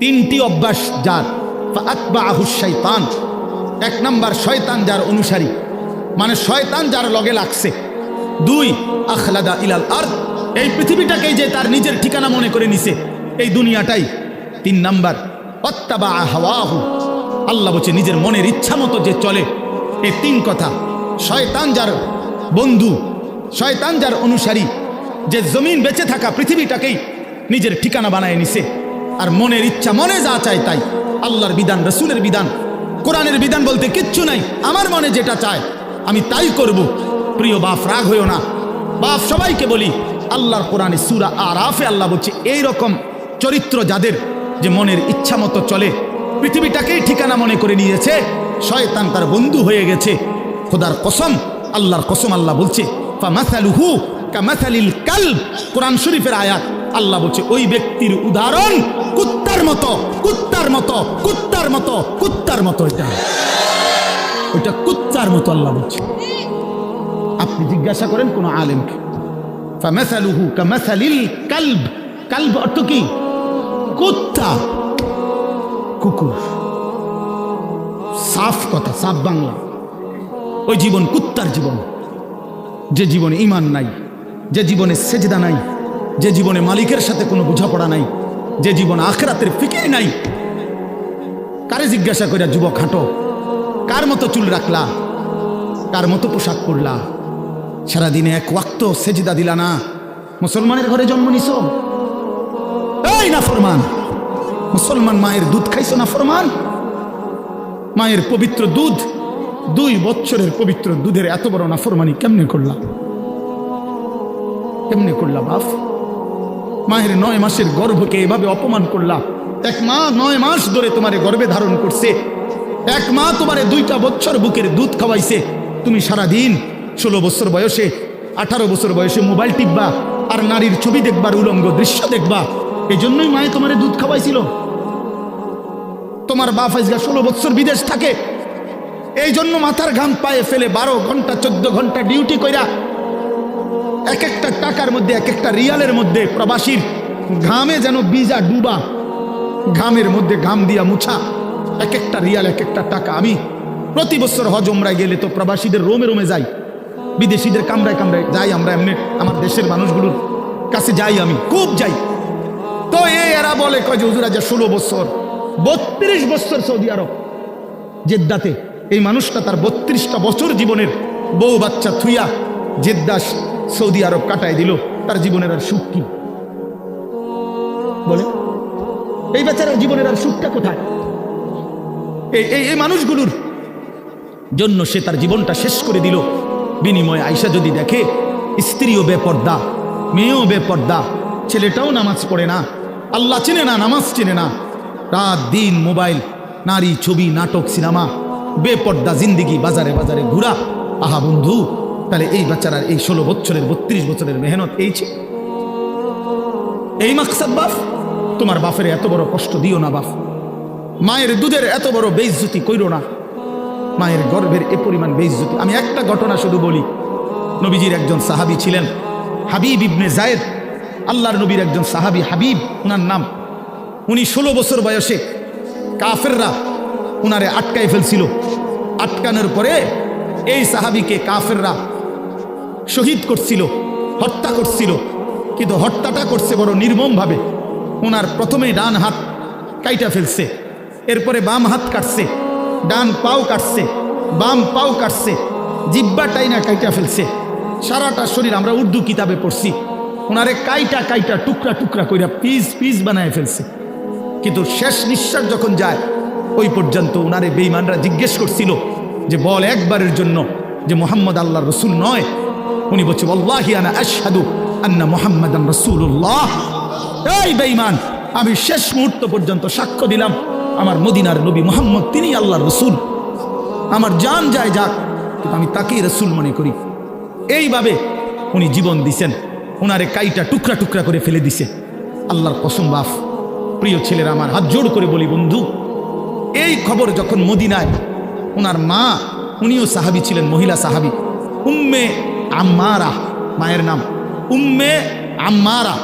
তিনটি অভ্যাস যার, ফাআতবাআহু শাইতান, এক নাম্বার শয়তান যার অনুসারী, মানে শয়তান যার লগে লাগছে। দুই, আখলাদা ইলাল আরদ, এই পৃথিবীটাকেই যে তার নিজের ঠিকানা মনে করে নিছে, এই দুনিয়াটাই। তিন নাম্বার, ওয়াত্তাবা হাওয়াহু, আল্লাহ বলছে নিজের মনের ইচ্ছা মতো যে চলে। এই তিন কথা, শয়তান যার বন্ধু, শয়তান যার অনুসারী, যে জমিন বেঁচে থাকা পৃথিবীটাকেই নিজের ঠিকানা বানায় নিছে, আর মনের ইচ্ছা, মনে যা চায় তাই। আল্লাহর বিধান, রসুলের বিধান, কোরআনের বিধান বলতে কিচ্ছু নাই, আমার মনে যেটা চায় আমি তাই করব। প্রিয় বাপ, রাগ হইও না। বাপ সবাইকে বলি, আল্লাহর কোরআনে সূরা আরাফে আল্লাহ বলছে এইরকম চরিত্র যাদের, যে মনের ইচ্ছা মতো চলে, পৃথিবীটাকেই ঠিকানা মনে করে নিয়েছে, শয়তান তার বন্ধু হয়ে গেছে। খোদার কসম, আল্লাহর কসম, আল্লাহ বলছে ফামাসালুহু কামাসালিল কালব, কোরআন শরীফের আয়াত। আল্লাহ বলছে ওই ব্যক্তির উদাহরণ কুত্তার মতো, কুত্তার মতো, কুত্তার মতো, কুত্তার মতো। ওইটা কুত্তার মতো আল্লাহ বলছে। আপনি জিজ্ঞাসা করেন কোন আলেমকে, ফামাসালুহু কামাসালিল কালব, কালব অর্থ কি? কুত্তা, কুকুর। সাফ কথা, সাফ বাংলা। ওই জীবন কুত্তার জীবন, যে জীবনে ঈমান নাই, যে জীবনে সেজদা নাই, যে জীবনে মালিকের সাথে কোনো বোঝাপড়া নাই, যে জীবনে আখিরাতের ফিকির নাই। কারে জিজ্ঞাসা করিয়া যুবক হাঁটো, কার মতো চুল রাখলা, কার মতো পোশাক পরলা, সারাদিনে এক ওয়াক্ত সেজদা দিলা না, মুসলমানের ঘরে জন্ম নিছ, এই না ফরমান, মুসলমান মায়ের দুধ খাইছো না ফরমান, মায়ের পবিত্র দুধ, 2 বছরের পবিত্র দুধের এত বড় নাফরমানি কেমনে করলা, কেমনে করলা বাপ? মায়ের 9 মাসের গর্ভকে এভাবে অপমান করলা। এক মা 9 মাস ধরে তোমারে গর্ভে ধারণ করছে, এক মা তোমারে 2টা বছর বুকের দুধ খাওয়াইছে। তুমি সারাদিন 16 বছর বয়সে, 18 বছর বয়সে মোবাইল টিপবা আর নারীর ছবি দেখবার, উলঙ্গ দৃশ্য দেখবা। এই জন্যই মায়ে তোমারে দুধ খাওয়াইছিল। তোমার বাপ আজকে 16 বছর বিদেশ থাকে, এই জন্য মাথার ঘাম পায়ে ফেলে 12 ঘন্টা 14 ঘন্টা ডিউটি কইরা, এক একটা টাকার মধ্যে, এক একটা রিয়ালের মধ্যে প্রবাসীর ঘামে যেন বীজা ডুবা, ঘামের মধ্যে ঘাম দিয়া মুছা, এক একটা রিয়াল, এক একটা টাকা। আমি প্রতি বছর হজ উমরায় গেলে তো প্রবাসীদের রোমে রোমে যাই, বিদেশিদের কামরায় কামরায় যাই, আমরা এমনি আমার দেশের মানুষগুলোর কাছে যাই, আমি খুব যাই। তো এরা বলে কয় যে হুজুর আজ 16 বছর, 32 বছর সৌদি আরব জেদ্দাতে। এই মানুষটা তার 32টা বছর জীবনের বউ বাচ্চা থুইয়া জেদ্দা সৌদি আরব কাটায় দিল, তার জীবনের আর সুখ কি? বলে এই বেচারার জীবনের আর সুখটা কোথায়? এই মানুষগুলোর জন্য সে তার জীবনটা শেষ করে দিল। বিনিময়ে আয়সা যদি দেখে স্ত্রীও বেপর্দা, মেয়েও বেপর্দা, ছেলেটাও নামাজ পড়ে না, আল্লাহ চেনে না, নামাজ চেনে না, রাত দিন মোবাইল, নারী, ছবি, নাটক, সিনেমা, বেপর্দা জিন্দিগি, বাজারে বাজারে ঘুরা। আহা বন্ধু, তাহলে এই বাচ্চারার এই 16 বছরের 32 বছরের মেহনত এই ছিল, এই মাকসাদ বাপ? তোমার বাপের এত বড় কষ্ট দিও না বাপ, মায়ের দুধের এত বড় বেইজ্জতি কইরো না, মায়ের গর্ভের এ পরিমাণ বেইজ্জতি। আমি একটা ঘটনা শুধু বলি। নবীজির একজন সাহাবী ছিলেন হাবিব ইবনে জায়েদ, আল্লাহর নবীর একজন সাহাবী হাবিব ওনার নাম। উনি 16 বছর বয়সে কাফেররা উনারে আটকায় ফেলছিল। আটকানোর পরে এই সাহাবীকে কাফেররা শহীদ করছিল, হত্যা করছিল। কিন্তু হত্যাটা করছে বড় নির্মমভাবে। ওনার প্রথমে ডান হাত কাইটা ফেলছে, এরপরে বাম হাত কাটছে, ডান পাও কাটছে, বাম পাও কাটছে, জিব্বা টাইনা কাইটা ফেলছে, সারাটা শরীর। আমরা উর্দু কিতাবে পড়ছি, ওনারে কাইটা কাইটা টুকরা টুকরা কইরা পিস পিস বানায় ফেলছে। কিন্তু শেষ নিঃশ্বাস যখন যায়, ওই পর্যন্ত ওনারে বেঈমানরা জিজ্ঞেস করছিল যে বল একবারের জন্য যে মুহাম্মদ আল্লাহর রাসূল নয়। উনি বলছে ওয়াল্লাহি আনা আশহাদু আন্না মুহাম্মাদান রাসূলুল্লাহ। এই বেঈমান, আমি শেষ মুহূর্ত পর্যন্ত সাক্ষ্য দিলাম আমার মদিনার নবী মুহাম্মদ তিনি আল্লাহর রাসূল। আমার জান যায় যাক, কিন্তু আমি তাকেই রাসূল মনে করি। এইভাবে উনি জীবন দিছেন, ওনারে কাইটা টুকরা টুকরা করে ফেলে দিছে। আল্লাহর কসম বাপ, প্রিয় ছেলেরা আমার, হাত জোড় করে বলি বন্ধু, এই খবর যখন মদিনায় ওনার মা, উনিও সাহাবী ছিলেন, মহিলা সাহাবী, উম্মে আম্মারা মায়ের নাম, উম্মে আম্মারা,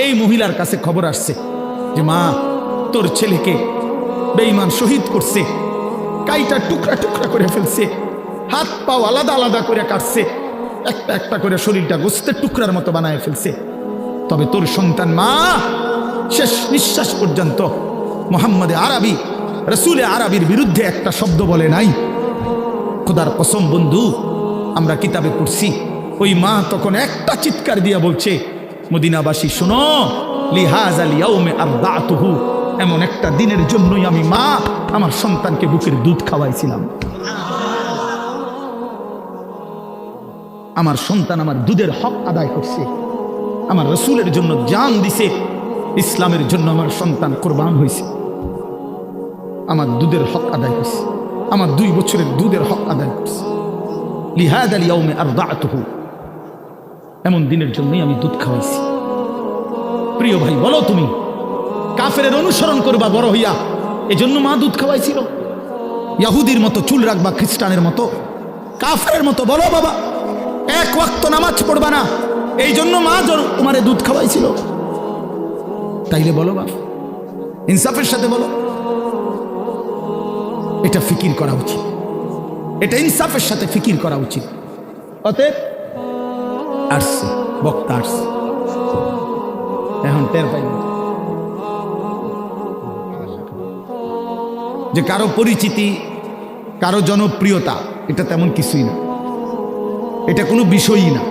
এই মহিলার কাছে খবর আসছে যে মা তোর ছেলেকে বেঈমান শহীদ করছে, কাইটা টুকরা টুকরা করে ফেলছে, হাত পাও আলাদা আলাদা করে কাটছে, একটা একটা করে শরীরটা গোস্তের টুকরার মতো বানায় ফেলছে। তবে তোর সন্তান মা শেষ নিঃশ্বাস পর্যন্ত মুহাম্মদে আরবি রসুলে আরবির বিরুদ্ধে একটা শব্দ বলে নাই। খোদার কসম বন্ধু, আমরা কিতাবে পড়ছি, ওই মা তখন একটা চিৎকার দিয়া বলছে, মদিনাবাসী শোনো, লিহাযাল ইয়াউমে আরদাতুহু, এমন একটা দিনের জন্যই আমি মা আমার সন্তানকে বুকের দুধ খাওয়াইছিলাম। আমার সন্তান আমার দুধের হক আদায় করছে, আমার রসুলের জন্য জান দিছে, ইসলামের জন্য আমার সন্তান কোরবান হয়েছে, আমার দুধের হক আদায় করছে, আমার 2 বছরের দুধের হক আদায় করছে। লিহাযাল ইয়াউমে আরদাতুহু, এমন দিনের জন্যই আমি দুধ খাওয়াইছি। প্রিয় ভাই, বলো তুমি কাফেরের অনুসরণ করবা বড় হইয়া, এজন্য মা দুধ খাওয়াইছিল? ইহুদির মতো চুল রাখবা, খ্রিস্টানের মতো, কাফেরের মতো? বলো বাবা, 1 ওয়াক্ত নামাজ পড়বা না, এই জন্য মা তোমারে দুধ খাওয়াইছিল? তাইলে বলো বাপ, ইনসাফের সাথে বলো। এটা ফিকির করা উচিত, এটা ইনসাফের সাথে ফিকির করা উচিত। অতএব আসছে বক্তা, আসছে, এখন টের পাই যে কারো পরিচিতি, কারো জনপ্রিয়তা, এটা তেমন কিছুই না, এটা কোনো বিষয়ই না,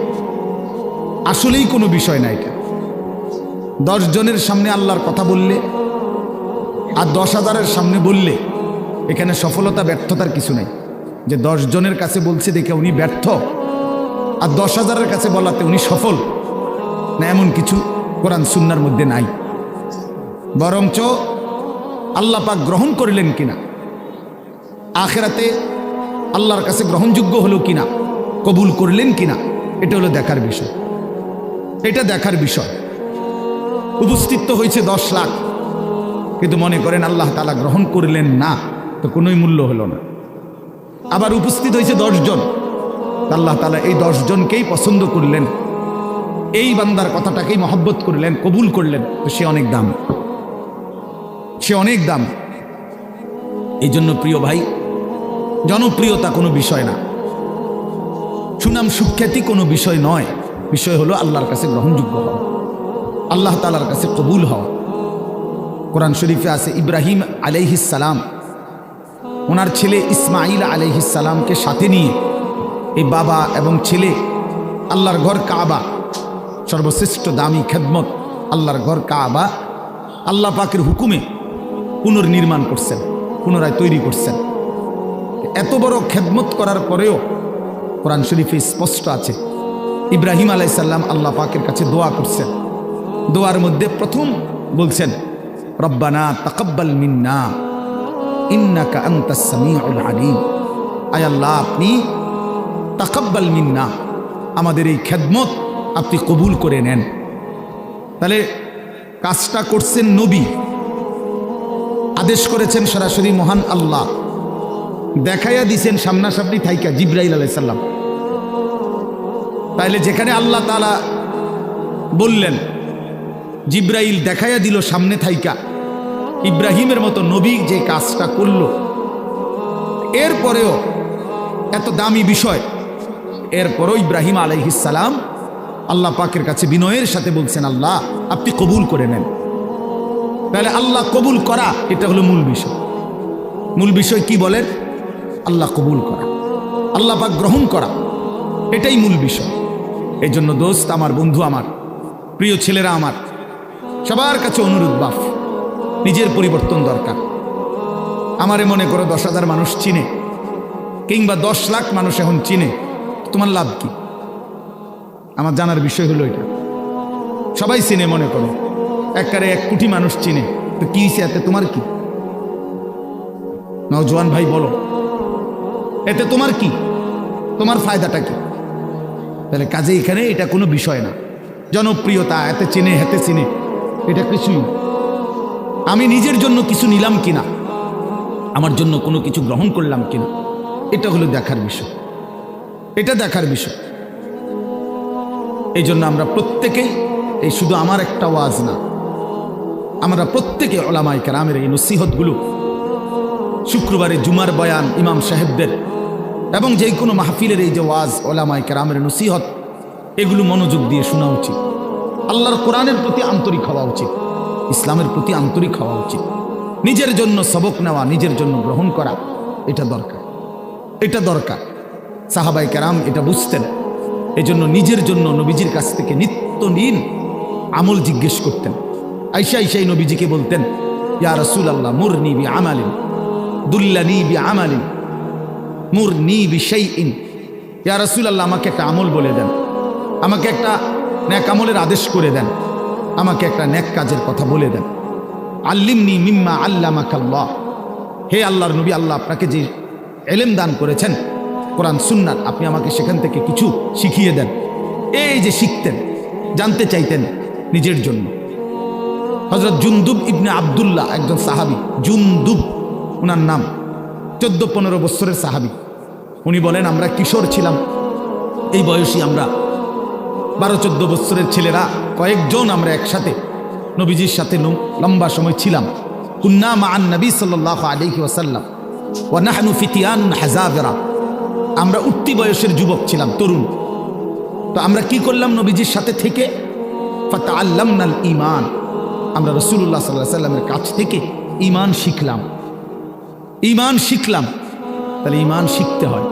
আসলেই কোনো বিষয় না। এটা 10 জনের সামনে আল্লাহর কথা বললে আর 10,000-এর সামনে বললে এখানে সফলতা ব্যর্থতার কিছু নাই। যে 10 জনের কাছে বলছে দেখে উনি ব্যর্থ, আর 10,000-এর কাছে বলাতে উনি সফল না, এমন কিছু কোরআন সুন্নাহর মধ্যে নাই। বরঞ্চ আল্লাহ পাক গ্রহণ করলেন কিনা, আখিরাতে আল্লাহর কাছে গ্রহণযোগ্য হলো কিনা, কবুল করলেন কিনা, এটা হলো দেখার বিষয়। এটা দেখার বিষয়। উপস্থিত তো হয়েছে 10 লাখ, কিন্তু মনে করেন আল্লাহ তাআলা গ্রহণ করলেন না, তো কোনোই মূল্য হলো না। আবার উপস্থিত হয়েছে 10 জন, আল্লাহ তাআলা এই 10 জনকেই পছন্দ করলেন, এই বান্দার কথাটাকেই মহব্বত করলেন, কবুল করলেন, তো সে অনেক দাম, সে অনেক দাম। এই জন্য প্রিয় ভাই, জনপ্রিয়তা কোনো বিষয় না, সুনাম সুখ্যাতি কোনো বিষয় নয়, বিষয় হলো আল্লাহর কাছে গ্রহণযোগ্য হওয়া, আল্লাহ তাআলার কাছে কবুল হওয়া। কোরআন শরীফে আছে ইব্রাহিম আলাইহিস সালাম ওনার ছেলে ইসমাইল আলাইহিস সালামকে সাথে নিয়ে এই বাবা এবং ছেলে আল্লাহর ঘর কাবা, সর্বশ্রেষ্ঠ দামি খেদমত আল্লাহর ঘর কাবা, আল্লাহ পাকের হুকুমে পুনর্নির্মাণ করছেন, পুনরায় তৈরি করছেন। এত বড় খেদমত করার পরেও কোরআন শরীফে স্পষ্ট আছে ইব্রাহিম আলাইহিস সালাম আল্লাহ পাকের কাছে দোয়া করছেন। দোয়ার মধ্যে প্রথম বলছেন, রব্বানা তাকাব্বাল মিন্না ইন্নাকা আনতাস সামিউল আলিম, আয় আল্লাহ আপনি তাকাব্বাল মিন্না, আমাদের এই খেদমত আপনি কবুল করে নেন। তাহলে কাজটা করছেন নবী, আদেশ করেছেন সরাসরি মহান আল্লাহ, দেখাইয়া দিছেন সামনাসামনি থাইকা জিবরাইল আলাইহিস সালাম। তাইলে যেখানে আল্লাহ তাআলা বললেন, জিবরাইল দেখাইয়া দিল সামনে থাইকা, ইব্রাহিমের মতো নবী যে কাজটা করল, এরপরেও এত দামি বিষয়, এরপরও ইব্রাহিম আলাইহিস সালাম আল্লাহ পাকের কাছে বিনয়ের সাথে বলছেন, আল্লাহ আপনি কবুল করে নেন। তাহলে আল্লাহ কবুল করা, এটা হলো মূল বিষয়। মূল বিষয় কি বলেন? আল্লাহ কবুল করা, আল্লাহ পাক গ্রহণ করা, এটাই মূল বিষয়। এই জন্য দোস্ত আমার, বন্ধু আমার, প্রিয় ছেলেরা আমার, সবার কাছে অনুরোধ, বাপ নিজের পরিবর্তন দরকার। আমারে মনে করো 10,000 মানুষ চিনে, কিংবা 10 লাখ মানুষ এখন চিনে, তোমার লাভ কি? আমার জানার বিষয় হলো এটা। সবাই চিনে মনে করো, একবারে 1 কোটি মানুষ চিনে, তো কি হয়েছে এতে? তোমার কি? নওজোয়ান ভাই বলো, এতে তোমার কি? তোমার ফায়দাটা কি? তাহলে কাজে এখানে এটা কোনো বিষয় না। জনপ্রিয়তা, এতে চিনে হেতে চিনে, এটা কিছুই। আমি নিজের জন্য কিছু নিলাম কিনা, আমার জন্য কোনো কিছু গ্রহণ করলাম কিনা, এটা হলো দেখার বিষয়, এটা দেখার বিষয়। এই জন্য আমরা প্রত্যেকেই, এই শুধু আমার একটা ওয়াজ না, আমরা প্রত্যেকে ওলামায়ে কেরামের এই নসিহতগুলো শুক্রবারে জুমার বয়ান ইমাম সাহেবদের এবং যে কোনো মাহফিলের এই যে ওয়াজ ওলামায়ে কেরামের নসিহত, এগুলো মনোযোগ দিয়ে শোনা উচিত। আল্লাহর কোরআনের প্রতি আন্তরিক হওয়া উচিত, ইসলামের প্রতি আন্তরিক হওয়া উচিত। নিজের জন্য সবক নেওয়া, নিজের জন্য গ্রহণ করা, এটা দরকার, এটা দরকার। সাহাবায়ে কেরাম এটা বুঝতেন, এজন্য নিজের জন্য নবীজির কাছ থেকে নিত্যদিন আমল জিজ্ঞেস করতেন। আয়েশা আয়েশাই নবীজিকে বলতেন, ইয়া রাসূলুল্লাহ মুরনি বিআমালিন দুল্লানি বিআমালিন মুরনি বিশাইইন। ইয়া রাসূলুল্লাহ আমাকে একটা আমল বলে দেন, আমাকে একটা নেক আমলের আদেশ করে দেন, আমাকে একটা নেক কাজের কথা বলে দেন। আল্লিমনি মিম্মা আল্লামাকাল্লাহ, হে আল্লাহর নবী, আল্লাহ আপনাকে যে ইলম দান করেছেন কোরআন সুন্নাত, আপনি আমাকে সেখান থেকে কিছু শিখিয়ে দেন। এই যে শিখতেন, জানতে চাইতেন নিজের জন্য। হযরত জুনদুব ইবনে আব্দুল্লাহ একজন সাহাবী, জুনদুব ওনার নাম, 14-15 বছরের সাহাবী। উনি বলেন, আমরা কিশোর ছিলাম, এই বয়সী আমরা 12-14 বছরের ছেলেরা কয়েকজন আমরা একসাথে নবীজির সাথে লম্বা সময় ছিলাম। কুন্না মাআন নবী সাল্লাল্লাহু আলাইহি ওয়াসাল্লাম ওয়া নাহনু ফিতিয়ানুন হাযাবিরা, আমরা উঠতি বয়সের যুবক ছিলাম, তরুণ। তো আমরা কি করলাম, নবীজির সাথে থেকে ফাতাআল্লামনাল ঈমান, আমরা রাসূলুল্লাহ সাল্লাল্লাহু আলাইহি ওয়াসাল্লামের কাছ থেকে ঈমান শিখলাম। ঈমান শিখলাম, তাহলে ঈমান শিখতে হয়,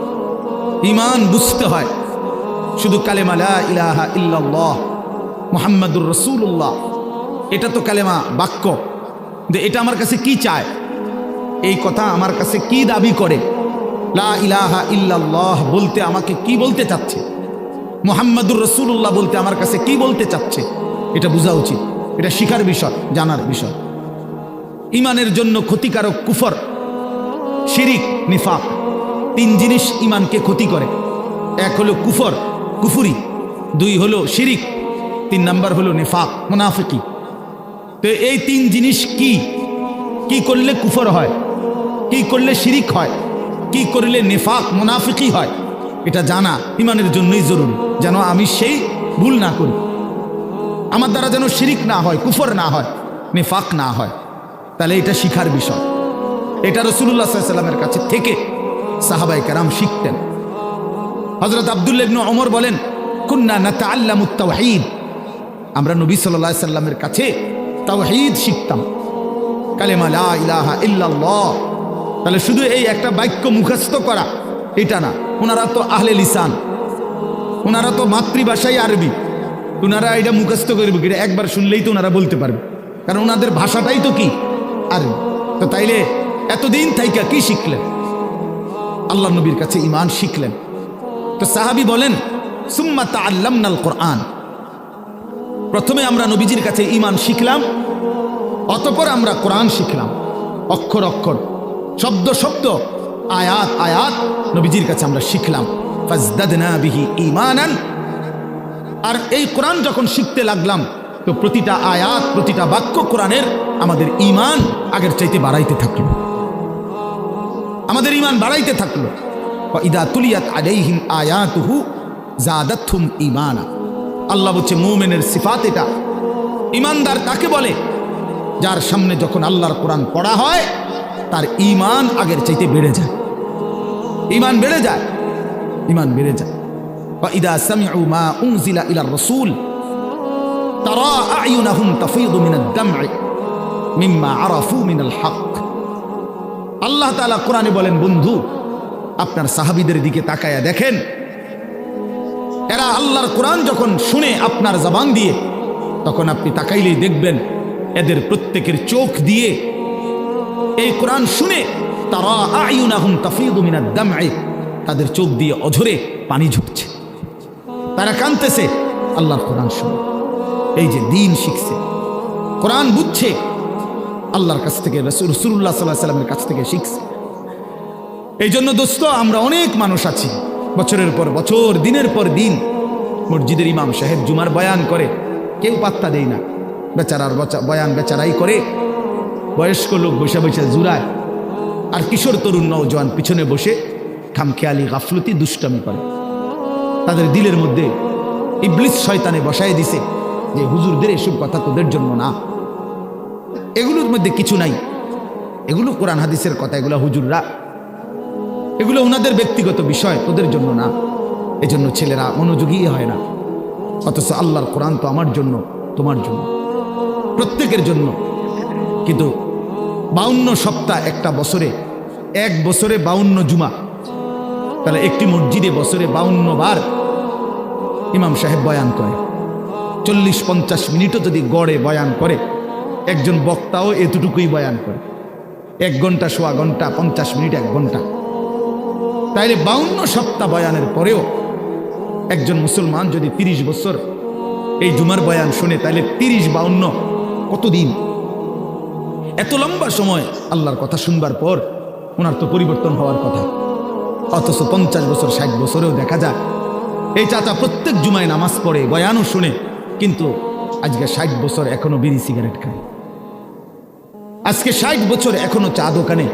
ঈমান বুঝতে হয়। শুধু কালেমা লা ইলাহা ইল্লাল্লাহ মুহাম্মাদুর রাসূলুল্লাহ, এটা তো কালেমা বাক্য, যে এটা আমার কাছে কি চায়, এই কথা আমার কাছে কি দাবি করে, লা ইলাহা ইল্লাল্লাহ বলতে আমাকে কি বলতে চাচ্ছে, মুহাম্মাদুর রাসূলুল্লাহ বলতে আমার কাছে কি বলতে চাচ্ছে, এটা বোঝা উচিত। এটা শিখার বিষয়, জানার বিষয়। ঈমানের জন্য ক্ষতিকারক কুফর, শিরিক, নিফাক, 3 জিনিস ঈমানকে ক্ষতি করে। এক হলো কুফর, কুফুরি, 2 হলো শিরিক, 3 নাম্বার হলো নিফাক, মুনাফিকি। তো এই 3 জিনিস কি কি করলে কুফর হয়, কি করলে শিরিক হয়, কি করলে নিফাক মুনাফিকি হয়, এটা জানা ঈমানের জন্যই জরুরি, যেন আমি সেই ভুল না করি, আমার দ্বারা যেন শিরিক না হয়, কুফর না হয়, নিফাক না হয়। তাহলে এটা শিখার বিষয়। এটা রাসূলুল্লাহ সাল্লাল্লাহু আলাইহি ওয়াসাল্লামের কাছে থেকে সাহাবায়ে কেরাম শিখতেন। হযরত আব্দুল্লাহ ইবনে ওমর বলেন, কুন্না নাতাআল্লামুত তাওহীদ, আমরা নবী সাল্লাল্লাহু আলাইহি ওয়াসাল্লামের কাছে তাওহীদ শিখতাম, কালেমা লা ইলাহা ইল্লাল্লাহ। তাহলে শুধু এই একটা বাক্য মুখস্থ করা এটা না, ওনারা তো আহলে লিসান, ওনারা তো মাতৃভাষাই আরবি, ওনারা এটা মুখস্থ করবে, এটা একবার শুনলেই তো ওনারা বলতে পারবে, কারণ ওনাদের ভাষাটাই তো কি আরবি। তো তাইলে এতদিন থাইকা কি শিখলেন, আল্লাহ নবীর কাছে ঈমান শিখলেন। তো সাহাবী বলেন, সুম্মা তাআল্লামনাল কোরআন, প্রথমে আমরা নবীজির কাছে ঈমান শিখলাম, অতঃপর আমরা কোরআন শিখলাম, অক্ষর অক্ষর, শব্দ শব্দ, আয়াত আয়াত নবীজির কাছে আমরা শিখলাম। ফাজদাদনা বিহি ঈমানান, আর এই কোরআন যখন শিখতে লাগলাম, তো প্রতিটা আয়াত, প্রতিটা বাক্য কোরআনের আমাদের ঈমান আগের চাইতে বাড়াইতে থাকলো, আমাদের ঈমান বাড়াইতে থাকলো। ওয়া ইদা তুলিয়াত আলাইহিম আয়াতুহু যাদাতহুম ঈমানা, আল্লাহ বলছে মুমিনের সিফাত এটা। ঈমানদার তাকে বলে যার সামনে যখন আল্লাহর কোরআন পড়া হয় তার ঈমান আগের চাইতে বেড়ে যায়, ঈমান বেড়ে যায়, ঈমান বেড়ে যায়। ওয়া ইদা সামিউ মা উনজিলা ইলার রাসূল তারা আ'য়ুনাহুম তাফীদু মিনাদ দাম'i মিম্মা আরাফু মিনাল হক। আল্লাহ তাআলা কোরআনে বলেন, বন্ধু আপনার সাহাবীদের দিকে তাকায়া দেখেন, এরা আল্লাহর কোরআন যখন শুনে আপনার জবান দিয়ে, তখন আপনি তাকাইলেই দেখবেন এদের প্রত্যেকের চোখ দিয়ে এই কোরআন শুনে তারা আ'য়ুনাহুম তাফীদু মিনাদ দাম'i, তাদের চোখ দিয়ে অঝরে পানি ঝরছে, তারা কাঁদতেছে আল্লাহর কোরআন শুনে। এই যে দ্বীন শিখছে, কোরআন বুঝছে, আল্লাহর কাছ থেকে, রাসূলুল্লাহ সাল্লাল্লাহু আলাইহি ওয়াসাল্লামের কাছ থেকে শিখছে। এই জন্য দোস্ত, আমরা অনেক মানুষ আছি, বছরের পর বছর, দিনের পর দিন মসজিদের ইমাম সাহেব জুমার বয়ান করে, কেউ পাত্তা দেয় না, বেচারার বয়ান বেচারাই করে, বয়স্ক লোক বসে বসে জুড়ায়, আর কিশোর তরুণ নওজোয়ান পিছনে বসে খামখেয়ালি গাফলতি দুষ্টামি করে। তাদের দিলের মধ্যে ইবলিস শয়তানে বসায় দিছে যে হুজুরদের এসব কথা তোদের জন্য না, এগুলোর মধ্যে কিছু নাই। এগুলো কোরআন হাদিসের কথা, এগুলো হুজুররা, এগুলো ওনাদের ব্যক্তিগত বিষয়, তোদের জন্য না। এজন্য ছেলেরা মনোযোগী হয় না। অথচ আল্লাহর কোরআন তো আমার জন্য, তোমার জন্য, প্রত্যেকের জন্য। কিন্তু 52 সপ্তাহ একটা বছরে, এক বছরে 52 জুমা, তাহলে একটি মসজিদে বছরে 52 বার ইমাম সাহেব বয়ান করে। 40-50 মিনিটও যদি গড়ে বয়ান করে, একজন বক্তাও এতটুকুই বয়ান করে। 1 ঘন্টা, সোয়া ঘন্টা, 50 মিনিট, 1 ঘন্টা। তাইলে 52 সপ্তাহ বয়ানের পরেও একজন মুসলমান যদি 30 বছর এই জুমার বয়ান শুনে, তাইলে 30-52 কতদিন? এত লম্বা সময় আল্লাহর কথা শুনবার পর ওনার তো পরিবর্তন হওয়ার কথা। অথচ 50 বছর, 60 বছরেও দেখা যায় এই চাচা প্রত্যেক জুমায় নামাজ পড়ে, বয়ানও শুনে, কিন্তু আজকে 60 বছর এখনো বিড়ি সিগারেট খায়। আজকে 60 বছর এখনো চা দোকানে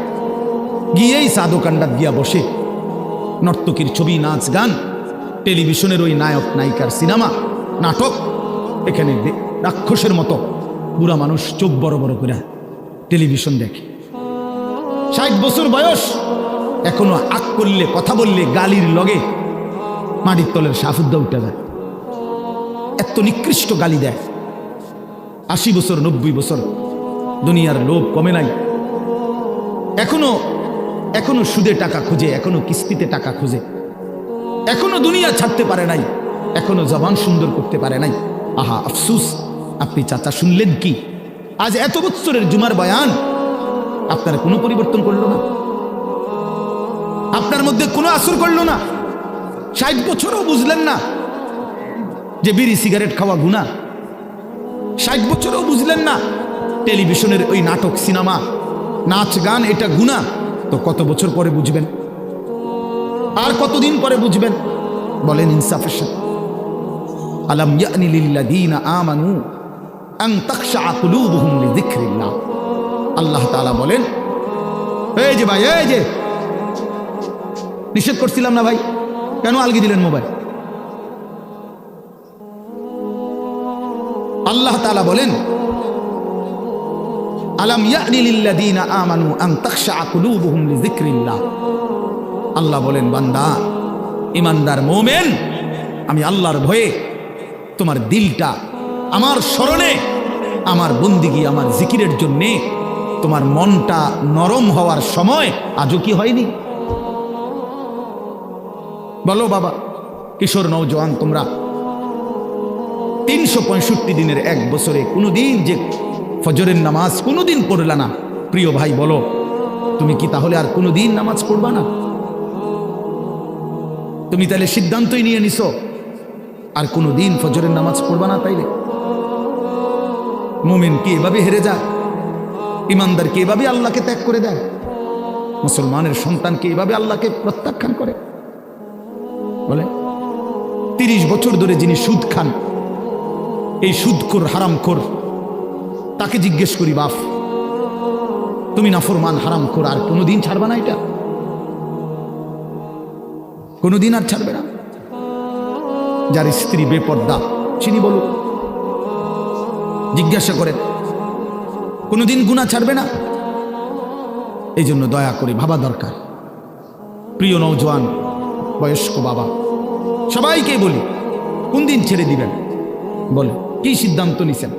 গিয়েই চা দোকানটা গিয়া বসে, নর্তকীর ছবি, নাচ গান, টেলিভিশনের ওই নায়ক নায়িকার সিনেমা, নাটক, এখানে রাক্ষসের মতো বুড়া মানুষ চোখ বড় বড় করে টেলিভিশন দেখে। 60 বছর বয়স, এখনো আগ করলে, কথা বললে গালির লগে মাটির তলের সাফুদ্দা উঠে যায়। এত নিকৃষ্ট গালি দেয়। 80 বছর, 90 বছর, দুনিয়ার লোভ কমে নাই। এখনো সুদে টাকা খুঁজে, এখনো কিস্তিতে টাকা খুঁজে, এখনো দুনিয়া ছাড়তে পারে নাই, এখনো জবান সুন্দর করতে পারে নাই। আহা আফসুস, আপনি চাচা শুনলেন কি? আজ এত বছরের জুমার বয়ান আপনার কোনো পরিবর্তন করলো না, আপনার মধ্যে কোনো আসর করলো না। 60 বছরও বুঝলেন না যে বিড়ি সিগারেট খাওয়া গুনাহ। 60 বছরও বুঝলেন না টেলিভিশনের ওই নাটক, সিনেমা, নাচ গান এটা গুনাহ। তো কত বছর পরে বুঝবেন? আর কতদিন পরে বুঝবেন? বলেন ইনসাফের সাথে। আলাম ইয়ানি লিল্লাযীনা আমানু আন তাখশা কুলুবুহুম লিযিকরিল্লাহ। আল্লাহ তাআলা বলেন, এই যে ভাই, এই যে নিষেধ করছিলাম না ভাই, কেন আলগি দিলেন মোবাইল? আল্লাহ তাআলা বলেন, আলাম ইয়ানি লিল্লাযীনা আমানু আন তাখশা কুলুবুহুম লিযিকরিল্লাহ। আল্লাহ বলেন, বান্দা, ইমানদার মুমিন, আমি আল্লাহর ভয়ে তোমার দিলটা আমার স্মরণে, আমার বন্দিগি, আমার জিকিরের জন্যে তোমার মনটা নরম হওয়ার সময় আজও কি হয়নি? বলো বাবা, কিশোর নওজোয়ান, তোমরা 365 দিনের এক বছরে কোনোদিন যে ফজরের নামাজ কোনোদিন পড়লা না, প্রিয় ভাই বলো, তুমি কি তাহলে আর কোনোদিন নামাজ পড়বা না? তুমি তাহলে সিদ্ধান্তই নিয়ে নিছো আর কোনোদিন ফজরের নামাজ পড়বা না? তাইলে মুমিন কি এভাবে হেরে যায়? ইমানদার কি এভাবে আল্লাহকে ত্যাগ করে দেয়? মুসলমানের সন্তান কি এভাবে আল্লাহকে প্রত্যাখ্যান করে? বলে 30 বছর ধরে যিনি সুদ খান, এই সুদখোর, হারামখোর, তাকে জিজ্ঞেস করি, বাপ তুমি নাফরমান, হারামখোর, আর কোনোদিন ছাড়বা না? এটা কোনোদিন আর ছাড়বে না? যার স্ত্রী বেপর্দা, চিনি বলুক, জিজ্ঞাসা করেন, কোনোদিন গুনাহ ছাড়বে না? এই জন্য দয়া করে ভাবা দরকার। প্রিয় নওজোয়ান, বয়স্ক বাবা, সবাইকে বলি, কোন দিন ছেড়ে দিবেন? বলে কি সিদ্ধান্ত নিছেন?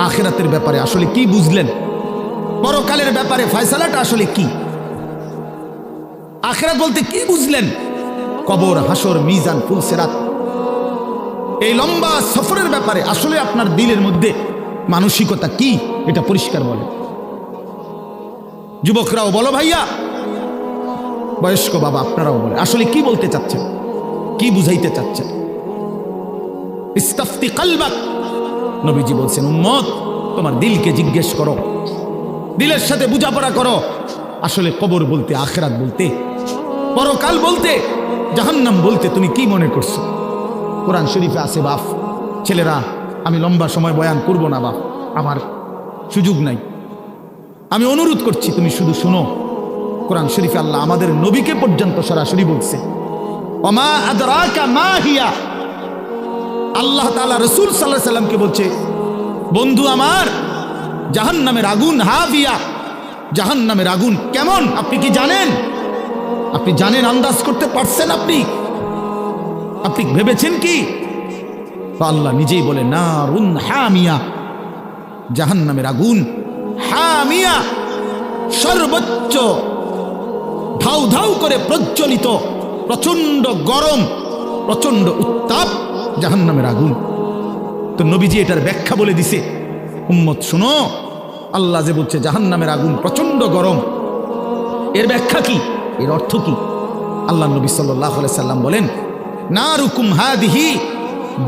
আখিরাতের ব্যাপারে আসলে কি বুঝলেন? পরকালের ব্যাপারে ফয়সালাটা আসলে কি? আখিরাত বলতে কি বুঝলেন? কবর, হাসর, মিজান, ফুলসিরাত, এই লম্বা সফরের ব্যাপারে আসলে আপনার দিলের মধ্যে মানসিকতা কি, এটা পরিষ্কার বলে। যুবকরাও বলো ভাইয়া, বয়স্ক বাবা আপনারাও বলে, আসলে কি বলতে চাচ্ছেন, কি বুঝাইতে চাচ্ছেন? ইস্তাফতি কলবাক, নবীজি বলছেন, উম্মত তোমার দিলকে জিজ্ঞেস করো, দিলের সাথে বোঝাপড়া করো, আসলে কবর বলতে, আখিরাত বলতে, পরকাল বলতে, জাহান্নাম বলতে তুমি কি মনে করছো? কোরআন শরীফে আছে বাপ। ছেলেরা, আমি লম্বা সময় বয়ান করব না বাপ, আমার সুযোগ নাই, আমি অনুরোধ করছি তুমি শুধু শুনো। কোরআন শরীফে আল্লাহ আমাদের নবীকে পর্যন্ত সরাসরি বলছে, ওমা আদরাকা মা হিয়া। আল্লাহ তাআলা রাসূল সাল্লাল্লাহু আলাইহি সাল্লামকে বলছে, বন্ধু আমার, জাহান্নামের আগুন হাবিয়া, জাহান্নামের আগুন কেমন আপনি কি জানেন? আপনি জানেন, আন্দাজ করতে পারছেন? আপনি ভেবেছেন কি? আল্লাহ নিজেই বলে নারুন হামিয়া, জাহান্নামের আগুন হামিয়া, সর্বোচ্চ ধাউ ধাউ করে প্রজ্বলিত, প্রচন্ড গরম, প্রচন্ড উত্তাপ জাহান্নামের আগুন। তো নবীজি এটার ব্যাখ্যা বলে দিছে, উম্মত শুনো, আল্লাহ যে বলছে জাহান্নামের আগুন প্রচন্ড গরম, এর ব্যাখ্যা কি, এর অর্থ কি? আল্লাহ নবী সাল্লাল্লাহু আলাইহি সাল্লাম বলেন, নারুকুম হাদিহি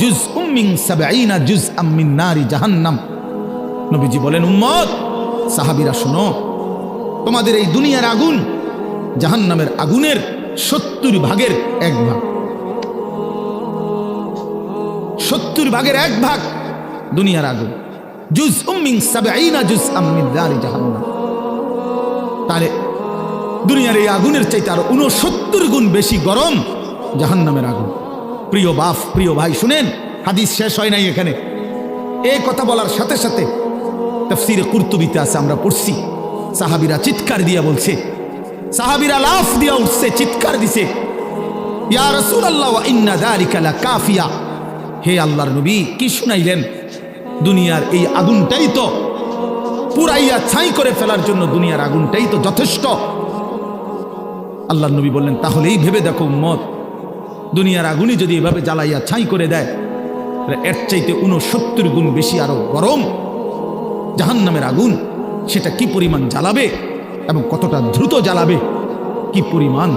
জুজউম মিন ৭০ জুজআম মিন নারি জাহান্নাম। নবীজি বলেন, উম্মত, সাহাবীরা শুনো, তোমাদের এই দুনিয়ার আগুন জাহান্নামের আগুনের ৭০ ভাগের ১ ভাগ, ৭০ ভাগের ১ ভাগ দুনিয়ার আগুন। জুজউম মিন ৭০ জুজআম মিন নারি জাহান্নাম। তাহলে দুনিয়ার এই আগুনের চাইতে আরো ৬৯ গুণ বেশি গরম জাহান্নামের আগুন। প্রিয় বাপ, প্রিয় ভাই, শুনেন, হাদিস শেষ হয় নাই এখানে। এই কথা বলার সাথে সাথে তাফসীরে কুরতুবীতে আছে, আমরা পড়ছি, সাহাবীরা চিৎকার দিয়া বলছে, সাহাবীরা লাফ দিয়া উঠছে, চিৎকার দিছে, ইয়া রাসূলুল্লাহ ওয়া ইন্না যালিকা লাকাফিয়া। হে আল্লাহর নবী, কি শুনাইলেন? দুনিয়ার এই আগুনটাই তো পুরাইয়া ছাই করে ফেলার জন্য, দুনিয়ার আগুনটাই তো যথেষ্ট। আল্লাহর নবী বললেন, তাহলেই ভেবে দেখো উম্মত, দুনিয়ার আগুনই যদি এভাবে জ্বালাইয়া ছাই করে দেয়, এর চাইতে ৬৯ গুণ বেশি আরো গরম জাহান্নামের আগুন, সেটা কি পরিমাণ জ্বালাবে এবং কতটা দ্রুত জ্বালাবে, কি পরিমাণ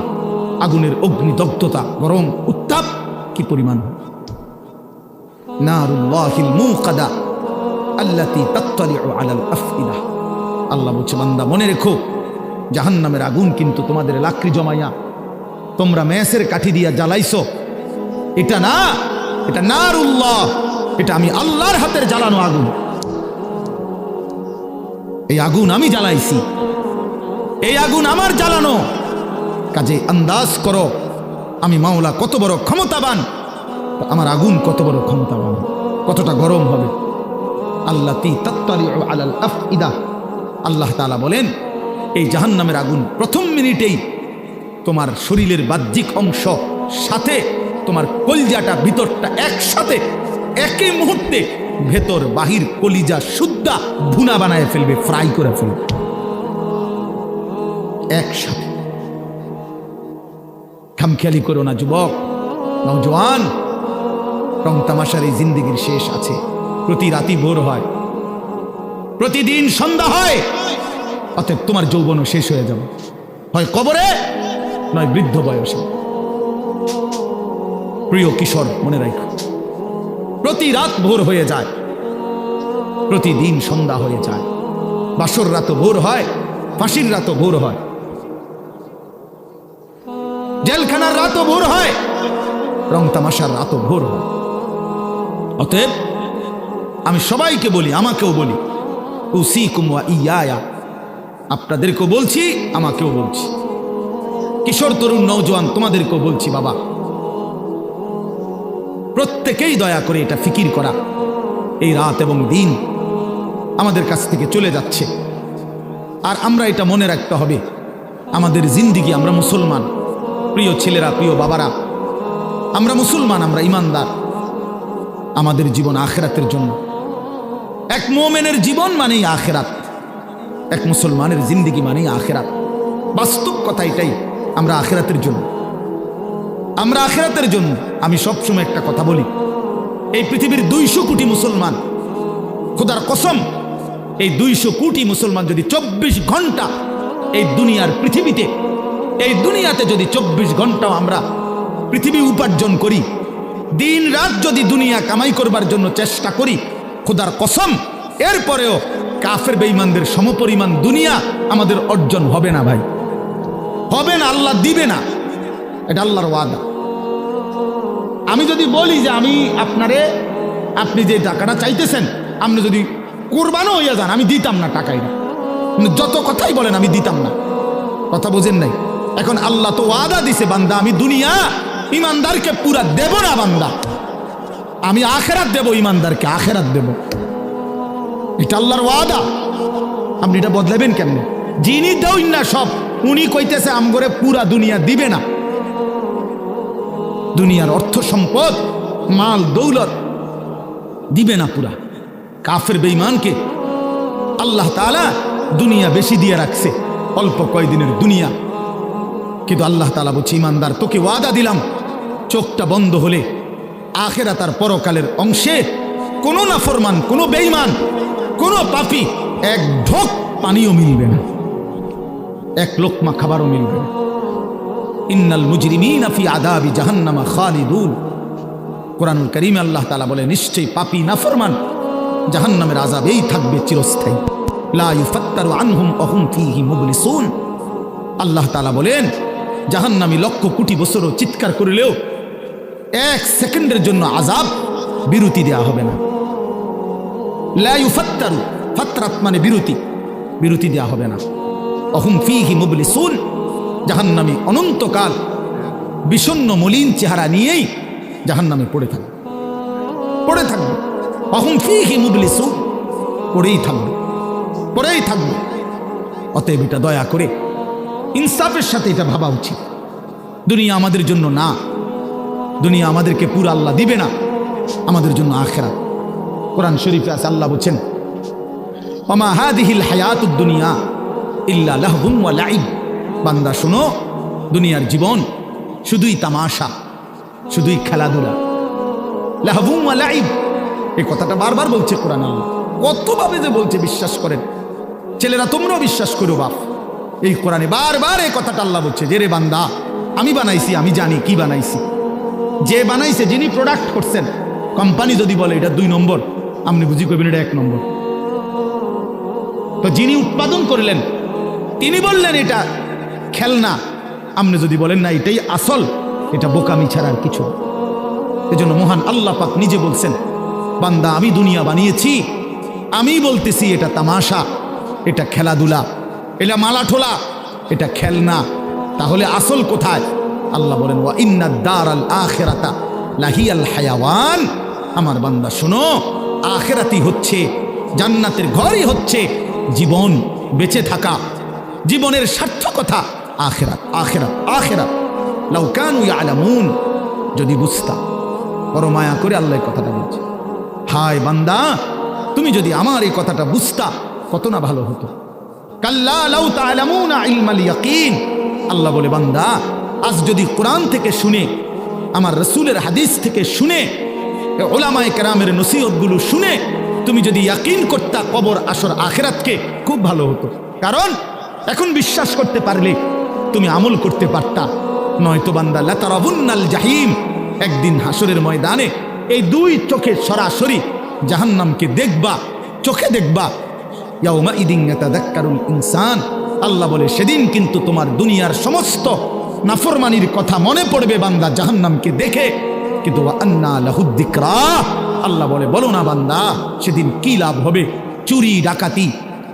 আগুনের অগ্নিদগ্ধতা, গরম উত্তাপ কি পরিমাণ। নারুল্লাহিল মুকাদা আল্লাতী তাত্তালিউ আলাল আফইদা। আল্লাহ বলছে, বান্দা মনে রেখো, জাহান্নামের আগুন কিন্তু তোমাদের লাকড়ি জমাইয়া তোমরা মেসের কাঠি দিয়া জ্বালাইছো, এটা না, এটা নারুল্লাহ, এটা আমি আল্লাহর হাতের জ্বালানো আগুন। এই আগুন আমি জ্বালাইছি, এই আগুন আমার জ্বালানো। কাজে আন্দাজ করো আমি মাওলা কত বড় ক্ষমতাবান, আমার আগুন কত বড় ক্ষমতাবান, কতটা গরম হবে। আল্লাতী তাত্তালিউ আলাল আফইদা। আল্লাহ তাআলা বলেন, এই জাহান্নামের আগুন প্রথম মিনিটেই তোমার শরীরের বাহ্যিক অংশ সাথে তোমার কলিজাটা, ভিতরটা একসাথে, একই মুহূর্তে ভেতর বাহির কলিজা সুদ্ধা ভুনা বানায় ফেলবে, ফ্রাই করে ফেলবে একসাথে। খামখেয়ালি করো না যুবক, নওজোয়ান, রং তামাশার এই জিন্দেগির শেষ আছে। প্রতি রাতি ভোর হয়, প্রতিদিন সন্ধ্যা হয়, অতএব তোমার যৌবনও শেষ হয়ে যাবে, হয় কবরে নয় বৃদ্ধ বয়সে। প্রিয় কিশোর, মনে রাখো, প্রতি রাত ভোর হয়ে যায়, প্রতিদিন সন্ধ্যা হয়ে যায়, বাসর রাতও ভোর হয়, ফাঁসির রাতও ভোর হয়, জেলখানার রাতও ভোর হয়, রং তামাশার রাতও ভোর হয়। অতএব আমি সবাইকে বলি, আমাকেও বলি, উসিকুম ওয়া ইয়া, আপনাদেরকেও বলছি, আমাকেও বলছি, কিশোর তরুণ নওজোয়ান তোমাদেরকেও বলছি, বাবা, প্রত্যেকেই দয়া করে এটা ফিকির করা, এই রাত এবং দিন আমাদের কাছ থেকে চলে যাচ্ছে। আর আমরা এটা মনে রাখতে হবে, আমাদের জিন্দিগি, আমরা মুসলমান, প্রিয় ছেলেরা, প্রিয় বাবারা, আমরা মুসলমান, আমরা ইমানদার। আমাদের জীবন আখেরাতের জন্য। এক মুমিনের জীবন মানেই আখেরাত, এক মুসলমানের জিন্দিগি মানেই আখেরাত। বাস্তব কথা এটাই, আমরা আখেরাতের জন্য, আমরা আখেরাতের জন্য। আমি সবসময় একটা কথা বলি, এই পৃথিবীর 200 কোটি মুসলমান, খোদার কসম, এই 200 কোটি মুসলমান যদি 24 ঘন্টা এই দুনিয়ার পৃথিবীতে, এই দুনিয়াতে যদি 24 ঘন্টাও আমরা পৃথিবী উপার্জন করি, দিন রাত যদি দুনিয়া কামাই করবার জন্য চেষ্টা করি, খোদার কসম, এরপরেও কাফের বেঈমানদের সমপরিমাণ দুনিয়া আমাদের অর্জন হবে না ভাই, হবে না, আল্লাহ দিবে না, এটা আল্লাহর ওয়াদা। আমি যদি বলি যে আমি আপনারে, আপনি যে টাকাটা চাইতেছেন, আপনি যদি কুরবানও হইয়া যান, আমি দিতাম না টাকাই না, যত কথাই বলেন আমি দিতাম না, কথা বোঝেন নাই? এখন আল্লাহ তো ওয়াদা দিছে, বান্দা আমি দুনিয়া ইমানদারকে পুরা দেব না, বান্দা আমি আখেরাত দেব, ইমানদারকে আখেরাত দেব। এটা আল্লাহর ওয়াদা। আপনি এটা বদলাবেন কেমনে? যিনি দেউন না সব, উনি কইতেছে আমগরে পুরা দুনিয়া দিবে না। দুনিয়ার অর্থ সম্পদ, মাল দৌলত দিবে না পুরা। কাফের বেঈমানকে আল্লাহ তাআলা দুনিয়া বেশি দিয়ে রাখছে, অল্প কয়দিনের দুনিয়া। কিন্তু আল্লাহ তাআলা বলছে, ইমানদার তোকে ওয়াদা দিলাম, চোখটা বন্ধ হলে আখিরাত আর পরকালের অংশে কোনো নাফরমান, কোনো বেঈমান, কোনো পাপী এক ঢোক পানিও মিলবে না, এক লোকমা খাবারও মিলবে না। ইন্নাল মুজরিমিনা ফি আযাবি জাহান্নামা খালিদুন। কোরআনুল কারীমে আল্লাহ তাআলা বলে, নিশ্চয়ই পাপী নাফরমান জাহান্নামের আযাবেই থাকবে চিরস্থায়ী। লা ইউফাত্তারু আনহুম ওয়া হুম ফীহি মুবলিসুন। আল্লাহ তাআলা বলেন, জাহান্নামী লক্ষ কোটি বছরও চিৎকার করলেও এক সেকেন্ডের জন্য আযাব বিরতি দেয়া হবে না। লা ইউফাত্তারু, ফাতরাত মানে বিরতি, বিরতি দেয়া হবে না। ওয়া হুম ফীহি মুবলিসুন। জাহান্নামী অনন্তকাল বিষণ্ণ মলিন চেহারা নিয়েই জাহান্নামে পড়ে থাকবে, পড়ে থাকবে। ওয়া হুম ফীহি মুবলিসুন, পড়েই থাকবে, পড়েই থাকবে। অতএব এটা দয়া করে ইনসাফের সাথে এটা ভাবা উচিত। দুনিয়া আমাদের জন্য না, দুনিয়া আমাদেরকে পুরো আল্লাহ দিবে না, আমাদের জন্য আখিরাত। কোরআন শরীফে আছে, আল্লাহ বলেন, ওমা হাদিহিল হায়াতুদ দুনিয়া ইল্লা লাহবুন ওয়া লাইব। বান্দা শোনো, দুনিয়ার জীবন শুধুই তামাশা, শুধুই খেলাধুলা। লাহবুন ওয়া লাইব, এই কথাটা বারবার বলছে কোরআন। আল্লাহ কতভাবে যে বলছে বিশ্বাস করেন। ছেলেরা তোমরাও বিশ্বাস করো বাপ, এই কোরআনে বারবার এই কথাটা আল্লাহ বলছে যে রে বান্দা, আমি বানাইছি, আমি জানি কি বানাইছি। যে বানাইছে, যিনি প্রোডাক্ট করছেন, কোম্পানি যদি বলে এটা 2 নম্বর, আপনি বুঝি করবেন এটা 1 নম্বর। তো যিনি উৎপাদন করলেন তিনি বললেন এটা খেলনা, আপনি যদি বলেন না এটাই আসল, এটা বোকামি ছাড়া আর কিছু। এজন্য মহান আল্লাহ পাক নিজে বলছেন, বান্দা আমি দুনিয়া বানিয়েছি, আমি বলতেছি এটা তামাশা, এটা খেলাধুলা, এটা মালাঠোলা, এটা খেলনা। তাহলে আসল কোথায়? আল্লাহ বলেন, ওয়া ইন্নাদ দারাল আখিরাতা লাহিয়াল হায়াওয়ান। আমার বান্দা শোনো, আখিরাতই হচ্ছে, জান্নাতের ঘরই হচ্ছে জীবন, বেঁচে থাকা, জীবনের সার্থকতা আখিরাত, আখিরাত, আখিরাত। লাউ কানু ইয়ালামুন, যদি বুঝতা। বড় মায়া করে আল্লাহ এই কথাটা বলছে। হায় বান্দা, তুমি যদি আমার এই কথাটা বুঝতা কত না ভালো হতো। কাল্লা লাউ তা'লামুনা ইলমাল ইয়াকিন। আল্লাহ বলে, বান্দা আজ যদি কোরআন থেকে শুনে, আমার রাসূলের হাদিস থেকে শুনে, উলামায়ে কেরামের নসিহতগুলো শুনে তুমি যদি ইয়াকিন করতা কবর, আসর, আখিরাতকে, খুব ভালো হতো। কারণ এখন বিশ্বাস করতে পারলে তুমি আমল করতে পারতা। নয়তো বান্দা লাতারাবুন্নাল জাহিম, একদিন হাসরের ময়দানে এই 2 চোখে সরাসরি জাহান্নামকে দেখবা, চোখে দেখবা। ইয়াউমা ইদিন ইয়াতাযাক্কারুল ইনসান। আল্লাহ বলে, সেদিন কিন্তু তোমার দুনিয়ার সমস্ত নাফরমানির কথা মনে পড়বে বান্দা জাহান্নামকে দেখে। কিন্তু ওয়া আন্না লাহুদ যিকরা। আল্লাহ বলে, বলো না বান্দা সেদিন কি লাভ হবে? চুরি, ডাকাতি,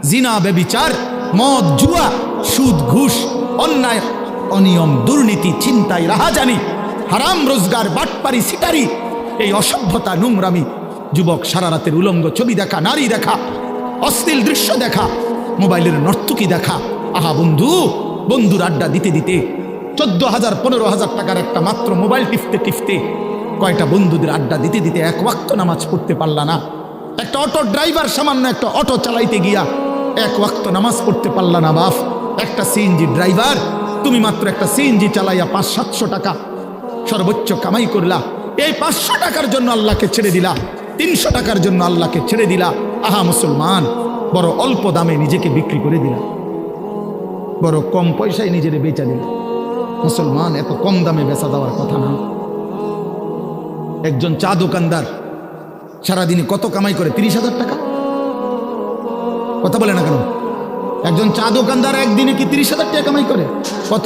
জিনা, ব্যভিচার, মদ, জুয়া, সুদ, ঘুষ, অন্যায়, অনিয়ম, দুর্নীতি, ছিনতাই, রাহাজানি, হারাম রোজগার, বাটপারি, সিটারি, এই অসভ্যতা, নোংরামি, যুবক সারা রাতের উলঙ্গ ছবি দেখা, নারী দেখা, অশ্লীল দৃশ্য দেখা, মোবাইলের নর্তকী দেখা। আহা বন্ধু, বন্ধুর আড্ডা দিতে দিতে 14,000 15,000 টাকার একটা মাত্র মোবাইল টিপতে টিপতে কয়টা বন্ধুদের আড্ডা দিতে দিতে 1 ওয়াক্ত নামাজ পড়তে পারলা না। একটা অটো ড্রাইভার সামান্য একটা অটো চালাইতে গিয়া 1 ওয়াক্ত নামাজ পড়তে পারলা না বাপ। একটা সিএনজি ড্রাইভার, তুমি মাত্র একটা সিএনজি চালাইয়া 500-700 টাকা সর্বোচ্চ কামাই করলা। এই 500 টাকার জন্য আল্লাহকে ছেড়ে দিলা, 300 টাকার জন্য আল্লাহকে ছেড়ে দিলা। আহা মুসলমান, বড় অল্প দামে নিজেকে বিক্রি করে দিলা, বড় কম পয়সায় নিজের বেচা দিলা। মুসলমান, এত কম দামে বেচা দেওয়ার কথা না। একজন চা দোকানদার সারাদিনে কত কামাই করে? 30,000 টাকা। কথা বলে না কেন? একজন চা দোকানদার একদিনে কি 30,000 টাকা কামাই করে? কত?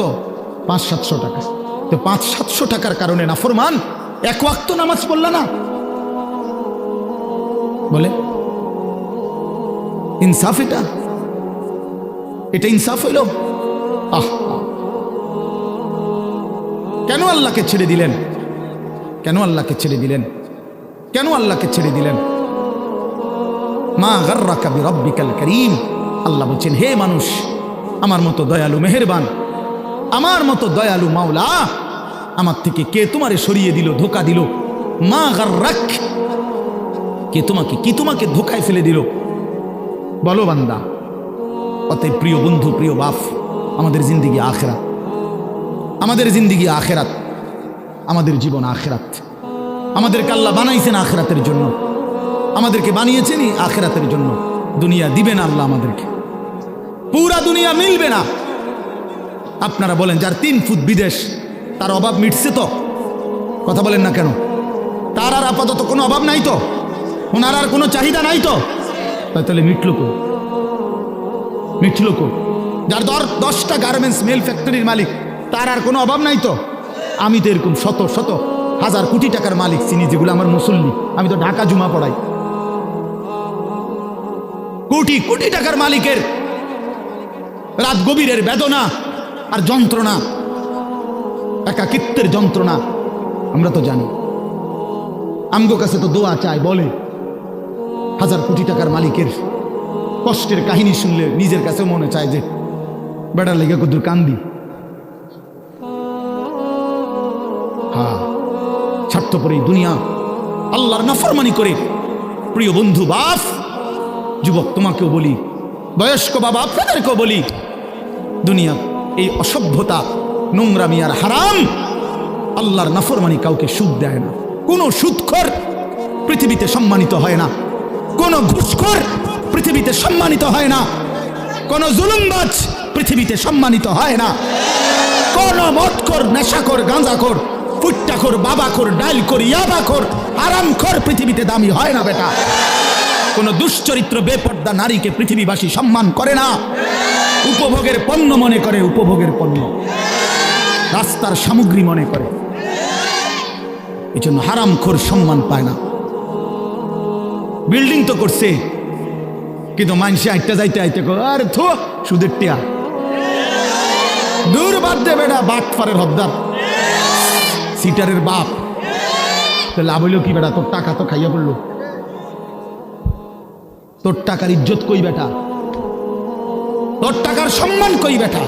500-700 টাকা। তো 500-700 টাকার কারণে নাফরমান 1 ওয়াক্ত নামাজ পড়লা না? বলে ইনসাফ? এটা ইনসাফ হইল? কেন আল্লাহকে ছেড়ে দিলেন? কেন আল্লাহকে ছেড়ে দিলেন? কেন আল্লাহকে ছেড়ে দিলেন? মা গাররাকা বিরাব্বিকাল কারীম। আল্লাহ বলছেন, হে মানুষ, আমার মতো দয়ালু মেহেরবান, আমার মতো দয়ালু মাওলা, আমার থেকে কে তোমারে সরিয়ে দিল, ধোকা দিল? মা গাররাক, কে তোমাকে, কি তোমাকে ধোকায় ফেলে দিল? বলো বান্দা। অতএব প্রিয় বন্ধু, প্রিয় বাপ, আমাদের জিন্দিগি আখেরাত, আমাদের জিন্দিগি আখেরাত, আমাদের জীবন আখেরাত। আমাদেরকে আল্লাহ বানাইছেন আখেরাতের জন্য, আমাদেরকে বানিয়েছেনই আখেরাতের জন্য। দুনিয়া দিবে না আল্লাহ আমাদেরকে, পুরা দুনিয়া মিলবে না। আপনারা বলেন, যার 3 ফুট বিদেশ, তার অভাব মিটছে তো? কথা বলেন না কেন? তার আর আপাতত কোনো অভাব নাই তো? ওনার আর কোনো চাহিদা নাই তো? তাহলে মিটলো কো? মিটলো কো? যার 10টা গার্মেন্টস মেল ফ্যাক্টরির মালিক, তার আর কোনো অভাব নাই তো? আমি তো এরকম শত শত হাজার কোটি টাকার মালিক চিনি, যেগুলো আমার মুসল্লি। আমি তো ঢাকা জুমা পড়াই। কোটি কোটি টাকার মালিকের রাত গভীরের বেদনা আর যন্ত্রণা, একাকিত্বের যন্ত্রণা আমরা তো জানি। আমগো কাছে তো দোয়া চায়, বলে হাজার কোটি টাকার মালিকের কষ্টের কাহিনী শুনলে নিজের কাছে মনে চায় যে বেটার লেগে কদ্দুর কান্দি। হ্যাঁ, স্বার্থপর এই দুনিয়া আল্লাহর নাফরমানি করে। প্রিয় বন্ধু, বাপ, যুবক তোমাকেও বলি, বয়স্ক বাবা আপনাদেরকেও বলি, দুনিয়া এই অসভ্যতা, নোংরামি আর হারাম, আল্লাহর নাফরমানি কাউকে সুখ দেয় না। কোনো সুদখোর পৃথিবীতে সম্মানিত হয় না, কোনো ঘুষখোর পৃথিবীতে সম্মানিত হয় না, কোনো জুলুমবাজ পৃথিবীতে সম্মানিত হয় না, কোনো মদখোর, নেশাখোর, গাঁজাখোর, ফুট্টাখোর, বাবাখোর, ডাইলখোর, ইয়াবাখোর, হারামখোর পৃথিবীতে দামি হয় না বেটা। কোনো দুশ্চরিত্র বেপর্দা নারীকে পৃথিবীবাসী সম্মান করে না, উপভোগের পণ্য মনে করে, উপভোগের পণ্য, রাস্তার সামগ্রী মনে করে। এই জন্য হারামখোর সম্মান পায় না। বিল্ডিং তো করছে, কিন্তু মানুষে আইটা যাইতে আইতে আরে থো সুদের টিয়া, দূর বাদ দে বেটা, বাটফারের হদ্দার, সিটারের বাপ। তো লাভ হইল কি বেটা? তোর টাকা তো খাইয়া পড়লো, তোর টাকার ইজ্জত কই বেটা? তোর টাকার সম্মান কই বেটা?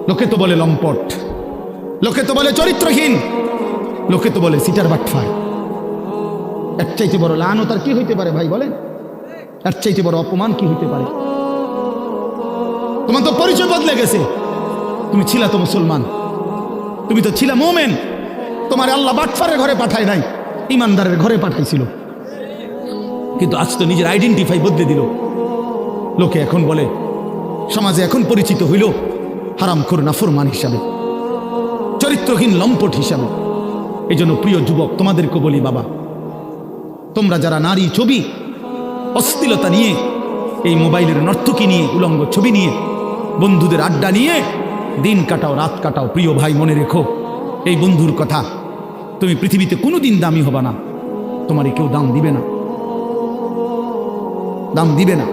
লোকে তো বলে লম্পট, লোকে তো বলে চরিত্রহীন, লোকে তো বলে সিটার বাটফার। এর চাইতে বড় লানত আর কি হইতে পারে ভাই বলেন? এর চাইতে বড় অপমান কি হইতে পারে? তোমার তো পরিচয় বদলে গেছে। তুমি ছিলা তো মুসলমান, তুমি তো ছিলা মোমেন। তোমার আল্লাহ বাটফারের ঘরে পাঠায় নাই, ইমানদারের ঘরে পাঠাইছিল। কিন্তু আজ তো নিজের আইডেন্টিফাই বদলে দিল। লোকে এখন বলে, সমাজে এখন পরিচিত হইল হারামখোর, নাফরমান হিসাবে, চরিত্রহীন, লম্পট হিসাবে। এই জন্য প্রিয় যুবক তোমাদেরকে বলি, বাবা, তোমরা যারা নারী ছবি, অশ্লীলতা নিয়ে, এই মোবাইলের নর্তকী নিয়ে, উলঙ্গ ছবি নিয়ে, বন্ধুদের আড্ডা নিয়ে দিন কাটাও, রাত কাটাও, প্রিয় ভাই মনে রেখো এই বন্ধুর কথা, তুমি পৃথিবীতে কোনোদিন দামি হবা না। তোমারই কেউ দাম দিবে না, দাম দিবে না।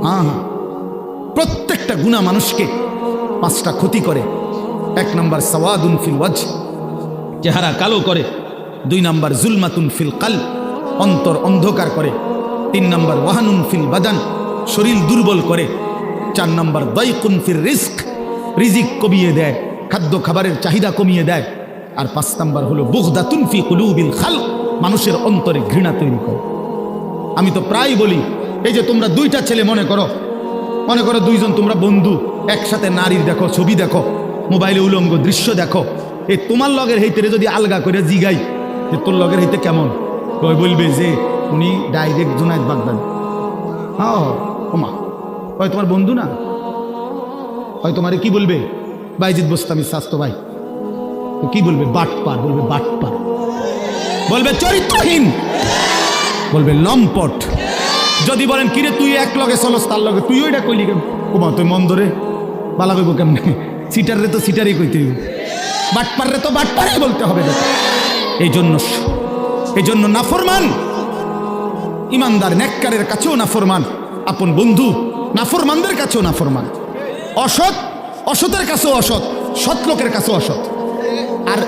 হ্যাঁ, প্রত্যেকটা গুনাহ মানুষকে 5টা ক্ষতি করে। 1 নাম্বার সাওয়াদুন ফিল ওয়াজ, চেহারা কালো করে। 2 নাম্বার জুলমাতুন ফিল কালব, অন্তর অন্ধকার করে। 3 নাম্বার ওয়াহানুন ফিল বাদান, শরীর দুর্বল করে। 4 নাম্বার দাইকুন ফির রিজক, রিজিক কমিয়ে দেয়, খাদ্য খাবারের চাহিদা কমিয়ে দেয়। আর 5 নাম্বার হলো বুগদাতুন ফি কুলুবিল খালক, মানুষের অন্তরে ঘৃণা তৈরি করে। আমি তো প্রায় বলি, এই যে তোমরা 2টা ছেলে মনে করো 2জন তোমরা বন্ধু, একসাথে নারীর দেখো, ছবি দেখো, মোবাইলে উলঙ্গ দৃশ্য দেখো। এই তোমার লগের হইতে যদি আলগা করে জিগাই যে তোর লগের হইতে কেমন, কই বলবে যে উনি ডাইরেক্ট জুনায়েদ বাগদাদি। হ্যাঁ, ওমা, ওই তোমার বন্ধু না, হয় তোমারে কি বলবে? বাইজিদ বোস্তামি স্বাস্থ্য ভাই। কি বলবে? বাটপার বলবে, বাটপার বলবে, চরিত্রহীন বলবে, লম্পট। যদি বলেন কিরে তুই এক লগে চলস, তার লগে তুই ওইটা কইলি কেন? ওমা, তুই মন্দরে বালা কইব কেমনে? সিটারে তো সিটারই কইতে হইব, বাটপারে তো বাটপারেই বলতে হবে। এই জন্য নাফরমান ইমানদার নেককারের কাছেও নাফরমান, আপন বন্ধু নাফরমানদের কাছেও নাফরমান, অসৎ অসতের কাছেও অসৎ, সৎ লোকের কাছেও অসৎ। আর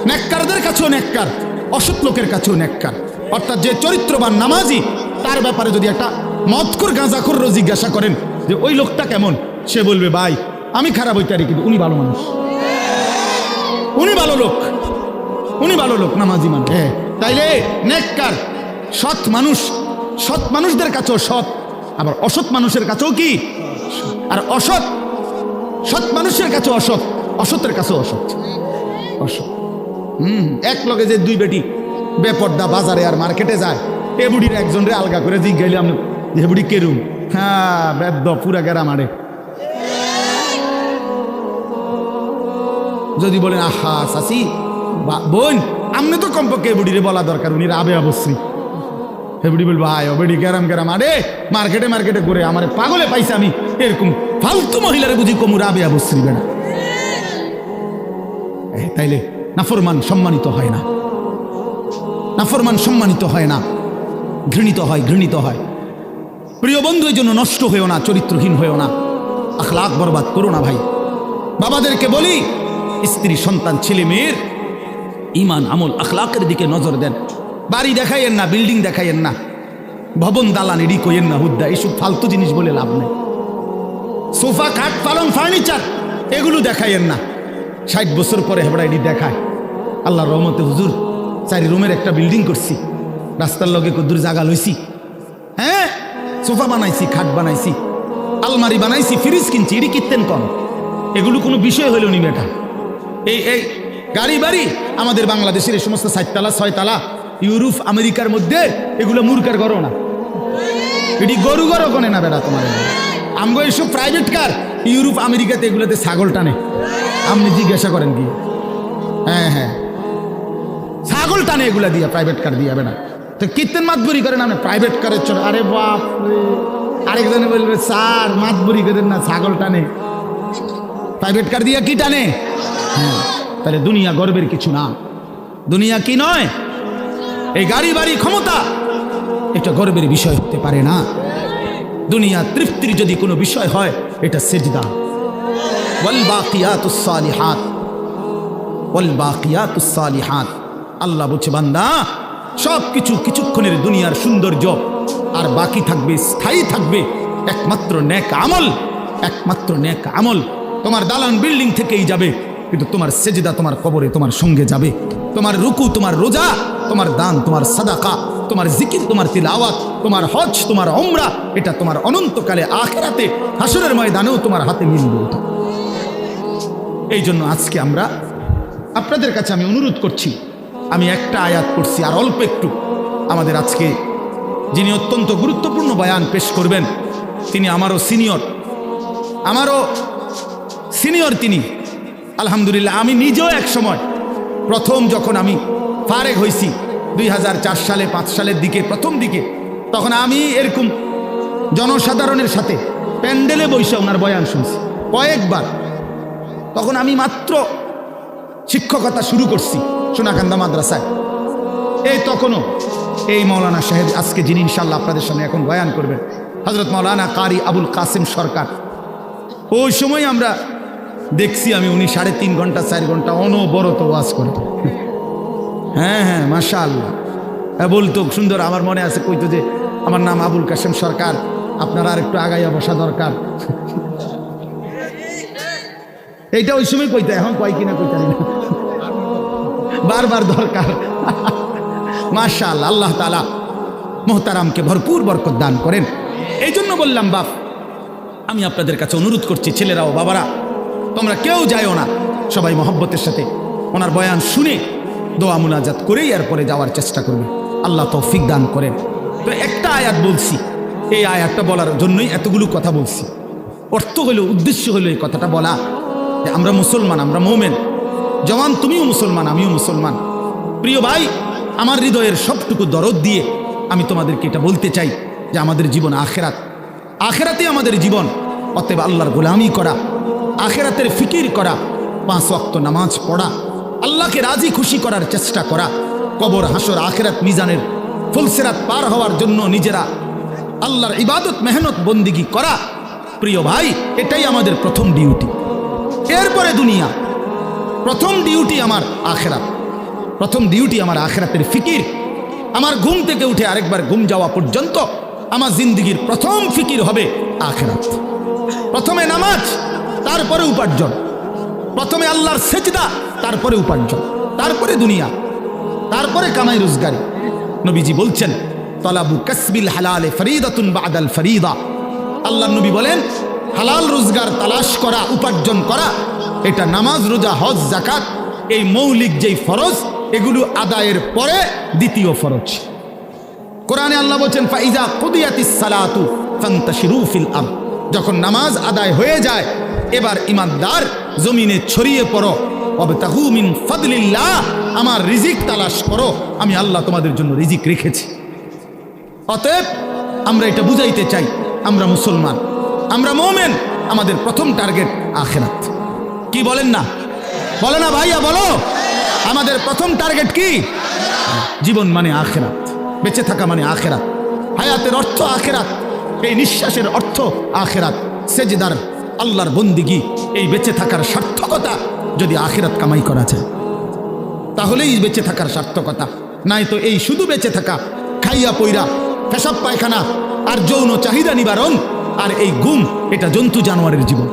নেককারদের কাছেও নেককার, অসৎ লোকের কাছেও নেককার। অর্থাৎ যে চরিত্রবান নামাজি, তার ব্যাপারে যদি একটা মদখোর গাঁজাখোর জিজ্ঞাসা করেন যে ওই লোকটা কেমন, সে বলবে ভাই আমি খারাপ হইতে পারি কিন্তু উনি ভালো মানুষ, উনি ভালো লোক, উনি ভালো লোক, নামাজি মানুষ। তাইলে নেককার সৎ মানুষ, সৎ মানুষদের কাছেও সৎ, আবার অসৎ মানুষের কাছেও কি, আর অসৎ সৎ মানুষের কাছে অসৎ, অসতের কাছেও অসৎ। অসৎ এক লগে যে দুই বেটি বেপর্দা বাজারে আর মার্কেটে যায়, এ বুড়ির একজন রে আলগা করে জিজ্ঞাইলে আমি এ বুড়ি কেরুম, হ্যাঁ বেদ্য পুরা গেরা মারে। যদি বলেন আহা চাচি বোন, আপনি তো কমপক্ষে এ বুড়িরে বলা দরকার, উনি রাবে অবশ্যই। হেবড়ি বলবো হায় বেড়ি গেরাম গেরাম, আরে মার্কেটে মার্কেটে করে আমার পাগলে পাইছে, আমি এরকম ফালতু মহিলারে বুঝি কমু রাবে অবশ্যই বেড়া। তাইলে নাফরমান সম্মানিত হয় না, নাফরমান সম্মানিত হয় না, ঘৃণিত হয়, ঘৃণিত হয়। প্রিয় বন্ধু, এই জন্য নষ্ট হয়েও না, চরিত্রহীন হয়েও না, আখলাক বরবাদ করো না ভাই। বাবাদেরকে বলি, স্ত্রী সন্তান ছেলে মেয়ের ইমান আমল আখলাকের দিকে নজর দেন। বাড়ি দেখাইয়েন না, বিল্ডিং দেখাইয়েন না, ভবন দালান এডি কইয়েন না, হুদ্দা এইসব ফালতু জিনিস বলে লাভ নেই। সোফা খাট পালং ফার্নিচার এগুলো দেখাইয়েন না। 60 বছর পরে হেবড়া এডি দেখায়। আল্লাহর রহমতে হুজুর 4 রুমের একটা বিল্ডিং করছি, রাস্তার লগে কদ্দুর জায়গা লইছি, হ্যাঁ সোফা বানাইছি, খাট বানাইছি, আলমারি বানাইছি, ফ্রিজ কিনছি, এডি কিনতেন কম, এগুলো কোনো বিষয় হইল নি বেটা। এই গাড়ি বাড়ি আমাদের বাংলাদেশের এই সমস্ত 4 তালা 6 তালা ইউরোপ আমেরিকার মধ্যে এগুলো মূর্খের ঘরও না, এটি গরু ঘরও কোনে না বেটা তোমার। আমগো এইসব প্রাইভেট কার ইউরোপ আমেরিকাতে এগুলোতে ছাগল টানে, আপনি জিজ্ঞাসা করেন কি? হ্যাঁ হ্যাঁ ছাগল টানে এগুলা দিয়া, প্রাইভেট কার দিয়া বেটা। তো কীর্তন মাতবুরি করেন আপনি প্রাইভেট কারের চলে, আরে বাপ রে। আরেকজনে বলবে স্যার মাতবুরি করেন না, ছাগল টানে, প্রাইভেট কার দিয়া কি টানে? হ্যাঁ, তাহলে দুনিয়া গর্বের কিছু না, দুনিয়া কি নয়, এই গাড়ি বাড়ি ক্ষমতা এটা গর্বের বিষয় হতে পারে না। দুনিয়া তৃপ্তির যদি কোনো বিষয় হয় এটা সিজদা। ওয়াল বাকিয়াতুস সালিহাত, ওয়াল বাকিয়াতুস সালিহাত। আল্লাহ বলছে বান্দা সব কিছু কিছুক্ষণের দুনিয়ার সৌন্দর্য, আর বাকি থাকবে, স্থায়ী থাকবে একমাত্র নেক আমল, একমাত্র নেক আমল। তোমার দালান বিল্ডিং থেকেই যাবে, কিন্তু তোমার সেজদা তোমার কবরে তোমার সঙ্গে যাবে। তোমার রুকু, তোমার রোজা, তোমার দান, তোমার সাদাকা, তোমার জিকির, তোমার তিলাওয়াত, তোমার হজ, তোমার উমরা, এটা তোমার অনন্তকালে আখিরাতে হাসরের ময়দানেও তোমার হাতে মিলবে। এই জন্য আজকে আমরা আপনাদের কাছে আমি অনুরোধ করছি, আমি একটা আয়াত পড়ছি আর অল্প একটু। আমাদের আজকে যিনি অত্যন্ত গুরুত্বপূর্ণ বয়ান পেশ করবেন, তিনি আমারও সিনিয়র তিনি। আলহামদুলিল্লাহ, আমি নিজেও এক সময় প্রথম যখন আমি ফারেগ হয়েছি 2004 সালে 5 সালের দিকে, প্রথম দিকে, তখন আমি এরকম জনসাধারণের সাথে প্যান্ডেলে বসে ওনার বয়ান শুনছি কয়েকবার। তখন আমি মাত্র শিক্ষকতা শুরু করছি সোনাকান্দা মাদ্রাসায়। এই তখনও এই মৌলানা সাহেব আজকে যিনি ইনশাল্লাহ আপনাদের সামনে এখন বয়ান করবেন, হযরত মাওলানা কারি আবুল কাসেম সরকার। ওই সময় আমরা দেখছি আমি উনি 3.5 ঘন্টা 4 ঘন্টা অনবরত ওয়াজ করে। হ্যাঁ হ্যাঁ মাশাআল্লাহ, বলতো সুন্দর। আমার মনে আছে কইতো যে আমার নাম আবুল কাসেম সরকার, আপনারা আর একটু আগাইয়া বসা দরকার। এইটা ওই সময় কইতো, এখন কয় কিনা কইতে না, বারবার দরকার। মাশাআল্লাহ, আল্লাহ তাআলা মোহতারামকে ভরপুর বরকত দান করেন। এই জন্য বললাম বাপ, আমি আপনাদের কাছে অনুরোধ করছি, ছেলেরাও বাবারা, তোমরা কেউ যাইও না, সবাই মহব্বতের সাথে ওনার বয়ান শুনে দোয়া মুনাজাত করেই এরপরে যাওয়ার চেষ্টা করবে। আল্লাহ তৌফিক দান করেন। তো একটা আয়াত বলছি, এই আয়াতটা বলার জন্যই এতগুলো কথা বলছি। অর্থ হলো, উদ্দেশ্য হলো এই কথাটা বলা যে আমরা মুসলমান, আমরা মোমেন। জওয়ান তুমিও মুসলমান, আমিও মুসলমান। প্রিয় ভাই, আমার হৃদয়ের সবটুকু দরদ দিয়ে আমি তোমাদেরকে এটা বলতে চাই যে আমাদের জীবন আখেরাত, আখেরাতে আমাদের জীবন। অতএব আল্লাহর গোলামি করা, আখেরাতের ফিকির করা, 5 ওয়াক্ত নামাজ পড়া, আল্লাহকে রাজি খুশি করার চেষ্টা করা, কবর হাসর আখেরাত মিজানের ফুলসেরাত পার হওয়ার জন্য নিজেরা আল্লাহর ইবাদত মেহনত বন্দিগি করা। প্রিয় ভাই, এটাই আমাদের প্রথম ডিউটি। এরপরে দুনিয়া। প্রথম ডিউটি আমার আখেরাত, প্রথম ডিউটি আমার আখেরাতের ফিকির, আমার ঘুম থেকে উঠে আরেকবার ঘুম যাওয়া পর্যন্ত আমার জিন্দগির প্রথম ফিকির হবে আখিরাত। প্রথমে নামাজ, তারপরে উপার্জন। প্রথমে আল্লাহর সেজদা, তারপরে উপার্জন, তারপরে দুনিয়া, তারপরে কামাই রোজগারি। নবীজি বলছেন তলাবু কাসবিল হালালে ফরিদাতুন বাদাল ফরিদা। আল্লাহর নবী বলেন হালাল রোজগার তালাশ করা, উপার্জন করা, এটা নামাজ, রোজা, হজ, যাকাত, এই মৌলিক যেই ফরজ, এগুলো আদায়ের পরে দ্বিতীয় ফরজ। কোরআনে আল্লাহ বলছেন ফাইজা কুদিয়াতিস সালাতু ফান্তাশিরু ফিল আরদ। যখন নামাজ আদায় হয়ে যায়, এবার ইমানদার জমিনে ছড়িয়ে পড়ো, ওয়াবতাগু মিন ফাদলিল্লাহ, আমার রিজিক তালাশ করো, আমি আল্লাহ তোমাদের জন্য রিজিক রেখেছি। অতএব আমরা এটা বুঝাইতে চাই, আমরা মুসলমান, আমরা মুমিন, আমাদের প্রথম টার্গেট আখিরাত। কি বলেন না? বলো না ভাইয়া, বলো। আমাদের প্রথম টার্গেট কি? জীবন মানে আখিরাত, বেঁচে থাকা মানে আখিরাত, হায়াতের অর্থ আখিরাত, এই নিঃশ্বাসের অর্থ আখিরাত, সেজদার আল্লাহর বন্দিগি, এই বেঁচে থাকার সার্থকতা যদি আখিরাত কামাই করা যায় তাহলেই বেঁচে থাকার সার্থকতা। নাই তো এই শুধু বেঁচে থাকা, খাইয়া পইরা, পেশাব পায়খানা আর যৌন চাহিদা নিবারণ আর এই ঘুম, এটা জন্তু জানোয়ারের জীবন।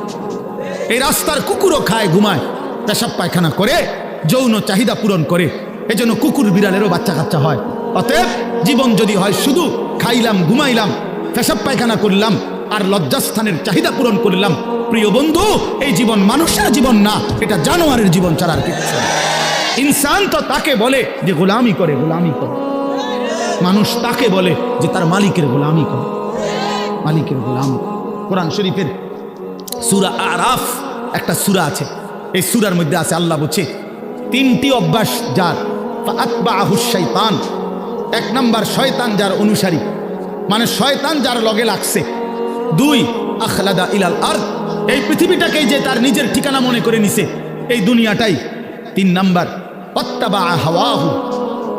এই রাস্তার কুকুরও খায়, ঘুমায়, পেশাব পায়খানা করে, যৌন চাহিদা পূরণ করে, এজন্য কুকুর বিড়ালেরও বাচ্চা কাচ্চা হয়। অতএব জীবন যদি হয় শুধু খাইলাম, ঘুমাইলাম, পেশাব পায়খানা করলাম আর লজ্জাস্থানের চাহিদা পূরণ করলাম, প্রিয় বন্ধু, এই জীবন মানুষের জীবন না, এটা জানোয়ারের জীবন ছাড়া আর কিছু না। ইনসান তো তাকে বলে যে গোলামি করে, গোলামি করে। মানুষ তাকে বলে যে তার মালিকের গোলামি করে, মালিকের গোলাম। কোরআন শরীফের সূরা আরাফ একটা সূরা আছে, এই সূরার মধ্যে আছে আল্লাহ বলছে তিনটি অভ্যাস যার, ফাআতবাহুশ শাইতান, এক নাম্বার শয়তান যার অনুসারী, মানে শয়তান যার লগে লাগছে। দুই, আখলাদা ইলাল আরদ, এই পৃথিবীটাকেই যে তার নিজের ঠিকানা মনে করে নিছে, এই দুনিয়াটাই। তিন নাম্বার, ওয়াত্তাবা হাওয়াহু,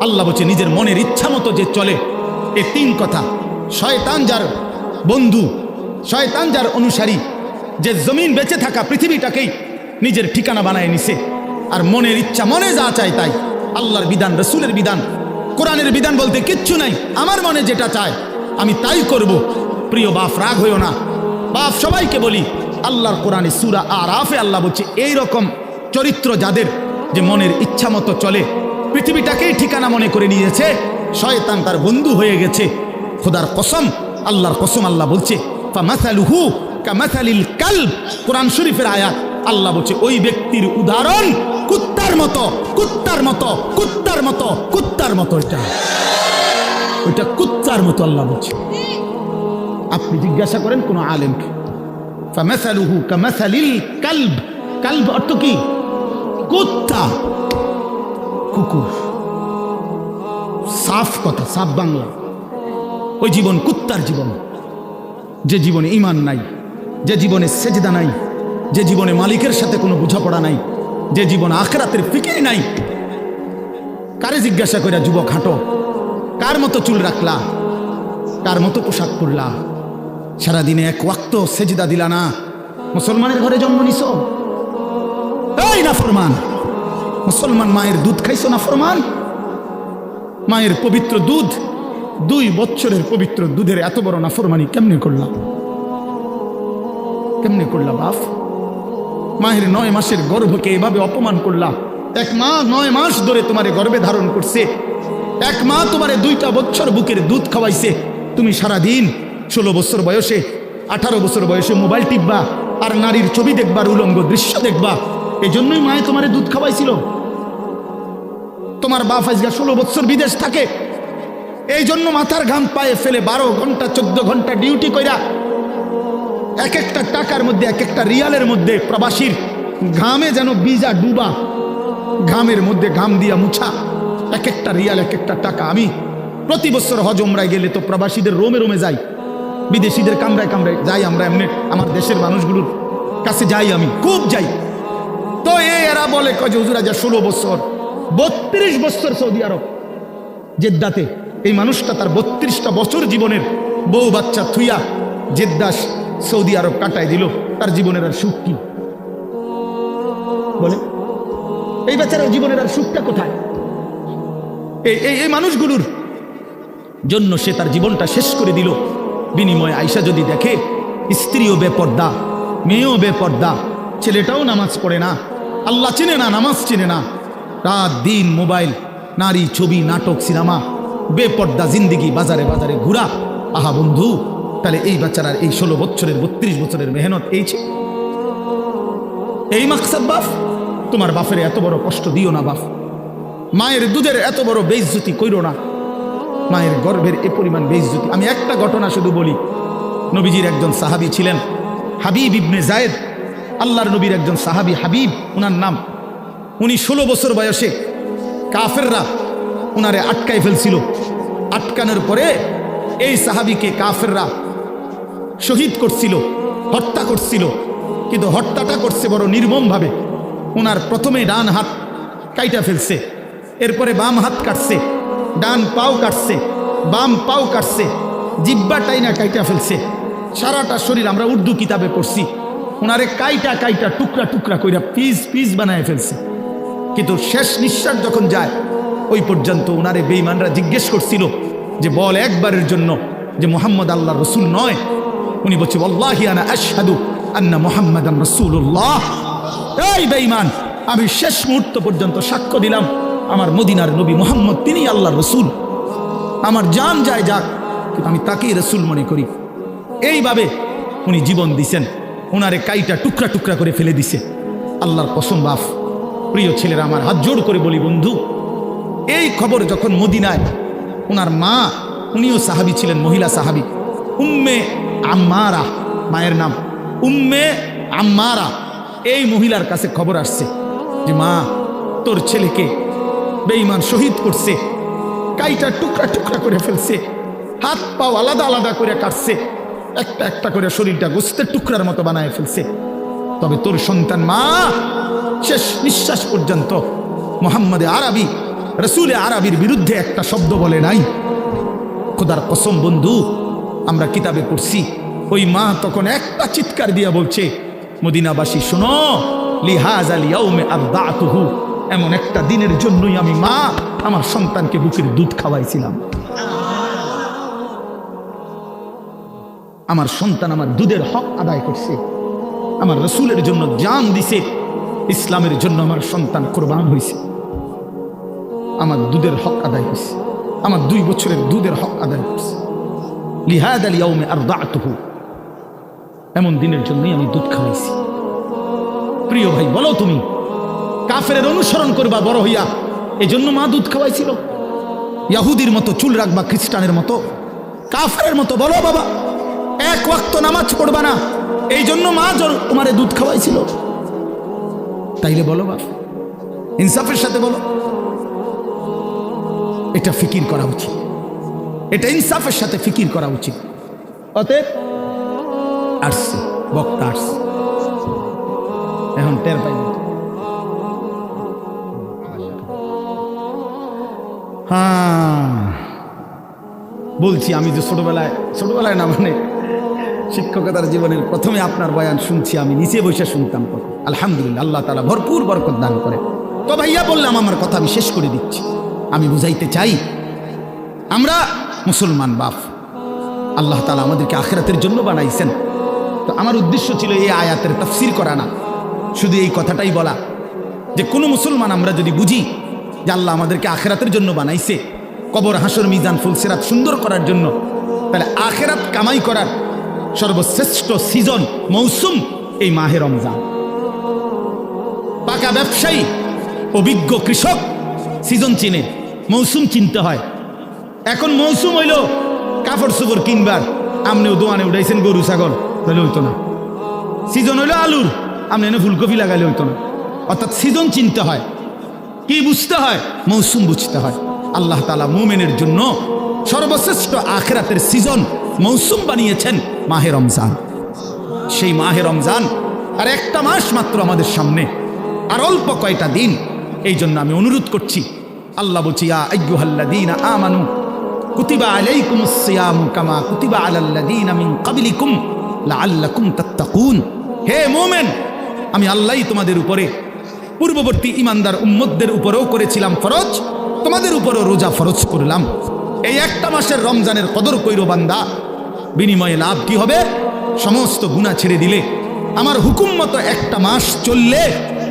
আল্লাহ বলছে নিজের মনের ইচ্ছা মতো যে চলে। এই তিন কথা, শয়তান যার বন্ধু, শয়তান যার অনুসারী, যে জমিন বেঁচে থাকা পৃথিবীটাকেই নিজের ঠিকানা বানায় নিছে, আর মনের ইচ্ছা, মনে যা চায় তাই। আল্লাহর বিধান, রসুলের বিধান, কোরআনের বিধান বলতে কিচ্ছু নাই, আমার মনে যেটা চায় আমি তাই করব। প্রিয় বাপ, রাগ হইও না, বাপ সবাইকে বলি, আল্লাহর কোরআনে সূরা আরাফে আল্লাহ বলছে এইরকম চরিত্র যাদের, যে মনের ইচ্ছা মতো চলে, পৃথিবীটাকেই ঠিকানা মনে করে নিয়েছে, শয়তান তার বন্ধু হয়ে গেছে। খোদার কসম, আল্লাহর কসম, আল্লাহ বলছে ফামাসালুহু কামাসালিল কালব, কোরআন শরীফের আয়াত। আল্লাহ বলছে ওই ব্যক্তির উদাহরণ কুত্তার মতো, কুত্তার মতো, কুত্তার মতো, কুত্তার মতো, ওইটা কুত্তার মতো আল্লাহ বলছে। আপনি জিজ্ঞাসা করেন কোন আলেমকে, ফামাসালুহু কামাসালিল কালব, কালব অর্থ কি? কুত্তা, কুকুর, সাফ কথা, সাফ বাংলা। ওই জীবন কুত্তার জীবন, যে জীবনে ঈমান নাই, যে জীবনে সেজদা নাই, যে জীবনে মালিকের সাথে কোনো বোঝাপড়া নাই, যে জীবন আখিরাতের ফিকির নাই। কারে জিজ্ঞাসা কইরা যুবক হাঁটো, কার মতো চুল রাখলা, কার মতো পোশাক পরলা, সারাদিনে এক ওয়াক্ত সেজদা দিলা না, মুসলমানের ঘরে জন্ম নিছো? এই নাফরমান, মুসলমান মায়ের দুধ খাইছো নাফরমান? মায়ের পবিত্র দুধ, 2 বছরের পবিত্র দুধের এত বড় নাফরমানি কেমনে করলা? কেমনে করলা বাপ? মায়ের 9 মাসের গর্ভকে এভাবে অপমান করলা। এক মা 9 মাস ধরে তোমারে গর্ভে ধারণ করছে, এক মা তোমারে 2টা বছর বুকের দুধ খাওয়াইছে। তুমি সারাদিন 16 বছর বয়সে, 18 বছর বয়সে মোবাইল টিপবা আর নারীর ছবি দেখবা, উলঙ্গ দৃশ্য দেখবা। এই জন্যই মায়ে তোমারে দুধ খাওয়াইছিল। তোমার বাপ আজকে 16 বছর বিদেশ থাকে, এই জন্য মাথার ঘাম পায়ে ফেলে 12 ঘন্টা 14 ঘন্টা ডিউটি কইরা এক একটা টাকার মধ্যে, এক একটা রিয়ালের মধ্যে প্রবাসীর ঘামে যেন বীজা ডুবা, ঘামের মধ্যে ঘাম দিয়া মুছা, এক একটা রিয়াল, এক একটা টাকা। আমি প্রতি বছর হজ উমরায় গেলে তো প্রবাসীদের রোমে রোমে যাই, বিদেশিদের কামরায় কামরায় যাই, আমরা এমনি আমার দেশের মানুষগুলোর কাছে যাই, আমি খুব যাই। তো এরা বলে যে হুজুর আজ 16 বছর, 32 বছর সৌদি আরব জেদ্দাতে। এই মানুষটা তার 32টা বছর জীবনের বউ বাচ্চা থুইয়া জেদ্দাস সৌদি আরব কাটায় দিল, তার জীবনের আর সুখ কি বলে? এই বেচারার জীবনের আর সুখটা কোথায়? এই মানুষগুলোর জন্য সে তার জীবনটা শেষ করে দিল। বিনিময়ে আয়েশা যদি দেখে স্ত্রীও বেপর্দা, মেয়েও বেপর্দা, ছেলেটাও নামাজ পড়ে না, আল্লাহ চিনে না, নামাজ চিনে না, রাত দিন মোবাইল, নারী, ছবি, নাটক, সিনেমা, বেপর্দা জিন্দিগি, বাজারে বাজারে ঘোরা। আহা বন্ধু, তাহলে এই বাচ্চারার এই 16 বছরের 32 বছরের মেহনত এই মাকসাদ বাপ? তোমার বাপের এত বড় কষ্ট দিও না বাপ, মায়ের দুধের এত বড় বেইজ্জতি কইরো না, মায়ের গর্ভের এ পরিমাণ বেইজ্জতি। আমি একটা ঘটনা শুধু বলি। নবীজির একজন সাহাবী ছিলেন হাবিব ইবনে জায়েদ, আল্লাহর নবীর একজন সাহাবী হাবিব ওনার নাম। উনি 16 বছর বয়সে কাফেররা ওনারে আটকাই ফেলছিল। আটকানোর পরে এই সাহাবীকে কাফেররা শহীদ করছিল, হত্যা করছিল। কিন্তু হত্যাটা করছে বড় নির্মমভাবে। ওনার প্রথমে ডান হাত কাইটা ফেলছে, এরপরে বাম হাত কাটছে, ডান পাও কাটছে, বাম পাও কাটছে, জিব্বাটাই না কাইটা ফেলছে, সারাটা শরীর। আমরা উর্দু কিতাবে পড়ছি ওনারে কাইটা কাইটা টুকরা টুকরা কইরা পিস পিস বানায় ফেলছে। কিন্তু শেষ নিঃশ্বাস যখন যায় ওই পর্যন্ত ওনারে বেঈমানরা জিজ্ঞেস করছিল যে বল একবারের জন্য যে মুহাম্মদ আল্লাহর রাসূল নয়। উনি বলছে ওয়াল্লাহি আনা আশহাদু আন্না মুহাম্মাদান রাসূলুল্লাহ। এই বেঈমান, আমি শেষ মুহূর্ত পর্যন্ত সাক্ষ্য দিলাম আমার মদিনার নবী মুহাম্মদ তিনি আল্লাহর রাসূল। আমার জান যায় যাক, কিন্তু আমি তাকেই রাসূল মনে করি। এইভাবে উনি জীবন দিছেন, ওনারে কাইটা টুকরা টুকরা করে ফেলে দিছে। আল্লাহর কসম বাপ, প্রিয় ছেলেরা, আমার হাত জোড় করে বলি বন্ধু, এই খবর যখন মদিনায় ওনার মা, উনিও সাহাবী ছিলেন, মহিলা সাহাবী, উম্মে আম্মারা মায়ের নাম, উম্মে আম্মারা, এই মহিলার কাছে খবর আসছে যে মা, তোর ছেলেকে বেঈমান শহীদ করছে, কাইটা টুকরা টুকরা করে ফেলছে, হাত পাও আলাদা আলাদা করে কাটছে, একটা একটা করে শরীরটা গোস্তের টুকরার মতো বানায় ফেলছে। তবে তোর সন্তান মা শেষ নিঃশ্বাস পর্যন্ত মুহাম্মদে আরবি, রসুলে আরবির বিরুদ্ধে একটা শব্দ বলে নাই। খোদার কসম বন্ধু, আমরা কিতাবে পড়ছি ওই মা তখন একটা চিৎকার দিয়া বলছে, মদিনাবাসী শোনো, লিহাযাল ইয়াউমে আরদাতুহু, এমন একটা দিনের জন্যই আমি মা আমার সন্তানকে বুকের দুধ খাওয়াইছিলাম। আমার সন্তান আমার দুধের হক আদায় করছে, আমার রসুলের জন্য জান দিছে, ইসলামের জন্য আমার সন্তান কোরবান হয়েছে, আমার দুধের হক আদায় করছে, আমার 2 বছরের দুধের হক আদায় করছে। লিহাযাল ইয়াউমে আরদাতুহু, এমন দিনের জন্যই আমি দুধ খাওয়াইছি। প্রিয় ভাই, বলো তুমি কাফেরের অনুসরণ করবা বড় হইয়া, এজন্য মা দুধ খাওয়াইছিল? ইহুদির মতো চুল রাখবা, খ্রিস্টানের মতো, কাফেরের মতো? বলো বাবা, 1 ওয়াক্ত নামাজ পড়বা না, এই জন্য মা তোমারে দুধ খাওয়াইছিল? তাইলে বলো বাপ, ইনসাফের সাথে বলো। এটা ফিকির করা উচিত, এটা ইনসাফের সাথে ফিকির করা উচিত। অতএব আসছে বক্তা, আসছে, এখন টের পাই। হ্যাঁ বলছি, আমি যে ছোটবেলায় না, মানে শিক্ষকতার জীবনের প্রথমে আপনার বয়ান শুনছি, আমি নিচে বসে শুনতাম। আলহামদুলিল্লাহ, আল্লাহ তাআলা ভরপুর বরকত দান করে। তো ভাইয়া বললাম, আমার কথা আমি শেষ করে দিচ্ছি। আমি বুঝাইতে চাই, আমরা মুসলমান বাপ, আল্লাহ তাআলা আমাদেরকে আখিরাতের জন্য বানাইছেন। তো আমার উদ্দেশ্য ছিল এই আয়াতের তাফসীর করা না, শুধু এই কথাটাই বলা যে কোনো মুসলমান আমরা যদি বুঝি যে আল্লাহ আমাদেরকে আখিরাতের জন্য বানাইছে, কবর, হাসর, মিজান, ফুলসিরাত সুন্দর করার জন্য, তাহলে আখিরাত কামাই করার সর্বশ্রেষ্ঠ সিজন, মৌসুম এই মাহে রমজান। পাকা ব্যবসায়ী, অভিজ্ঞ কৃষক সিজন চিনে, মৌসুম চিনতে হয়। এখন মৌসুম হইল কাপড় চোপড় কিনবার, আপনিও দোয়ানে উঠাইছেন গরু ছাগল, তাহলে হইতো না। সিজন হইল আলুর, আপনি এনে ফুলকপি লাগাইলে হইতো না। অর্থাৎ সিজন চিনতে হয়। কি বুঝতে হয়? মৌসুম বুঝতে হয়। আল্লাহ তাআলা মুমিনের জন্য সর্বশ্রেষ্ঠ আখিরাতের সিজন, মৌসুম বানিয়েছেন মাহে রমজান। সেই মাহে রমজান আর একটা মাস মাত্র আমাদের সামনে, আর অল্প কয়টা দিন। এই জন্য আমি অনুরোধ করছি, আল্লাহ বলছি, ইয়া আইয়ুহাল্লাযীনা আমানু কুতিবা আলাইকুমুস সিয়ামু কামা কুতিবা আলাল্লাযীনা মিন ক্বাবলিকুম লাআল্লাকুম তাত্তাকুন। হে মুমিন, আমি আল্লাহই তোমাদের উপরে, পূর্ববর্তী ইমানদার উম্মতদের উপরেও করেছিলাম ফরজ, তোমাদের উপরও রোজা ফরজ করলাম, এই একটা মাসের রমজানের কদর কইরো বান্দা, বিনিময়ে লাভ কি হবে? সমস্ত গুনাহ ছেড়ে দিলে, আমার হুকুম মতো একটা মাস চললে,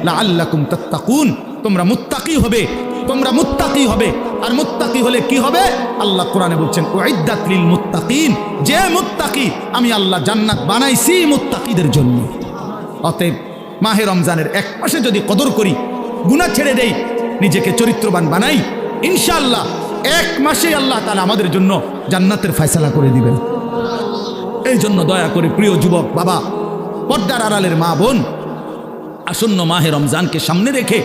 লাআল্লাকুম তাত্তাকুন, তোমরা মুত্তাকি হবে, তোমরা মুত্তাকি হবে। আর মুত্তাকি হলে কি হবে? আল্লাহ কোরআনে বলছেন উইদ্দাত লিল মুত্তাকিন, যে মুত্তাকি আমি আল্লাহ জান্নাত বানাইছি মুত্তাকিদের জন্য। অতএব মাহে রমজানের এক মাসে যদি কদর করি, গুনাহ ছেড়ে দেই, নিজেকে চরিত্রবান বানাই, ইনশাআল্লাহ এক মাসে আল্লাহ তাআলা আমাদের জন্য জান্নাতের ফয়সালা করে দিবেন। এই জন্য দয়া করে প্রিয় যুবক বাবা, পর্দার আড়ালের মা বোন, আসন্ন মাহে রমজানকে সামনে রেখে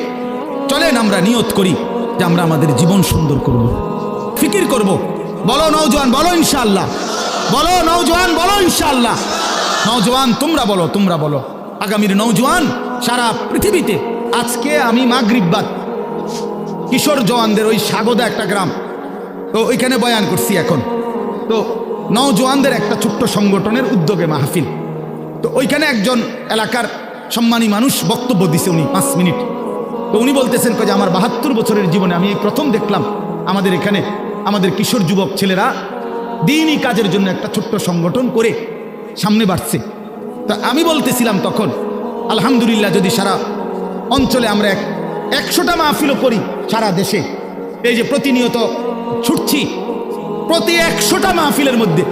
চলেন আমরা নিয়ত করি যে আমরা আমাদের জীবন সুন্দর করব, ফিকির করব। বলো নওজোয়ান, বলো ইনশাআল্লাহ, বলো নওজোয়ান, বলো ইনশাআল্লাহ। নওজোয়ান তোমরা বলো, তোমরা বলো। আগামীর নওজোয়ান সারা পৃথিবীতে, আজকে আমি মাগরিব বাদ কিশোর জওয়ানদের ওই সাগদা একটা গ্রাম, তো ওইখানে বয়ান করছি এখন। তো নওজোয়ানদের একটা ছোট্ট সংগঠনের উদ্যোগে মাহফিল, তো ওইখানে একজন এলাকার সম্মানী মানুষ বক্তব্য দিছে, উনি 5 মিনিট। তো উনি বলতেছেন যে আমার 72 বছরের জীবনে আমি এই প্রথম দেখলাম আমাদের এখানে আমাদের কিশোর যুবক ছেলেরা দিনই কাজের জন্য একটা ছোট্ট সংগঠন করে সামনে বাড়ছে। তা আমি বলতেছিলাম তখন, আলহামদুলিল্লাহ, যদি সারা অঞ্চলে আমরা 100টা মাহফিলও করি সারা দেশে, এই যে প্রতিনিয়ত ছুটছি, প্রতি 100টা মাহফিলের মধ্যে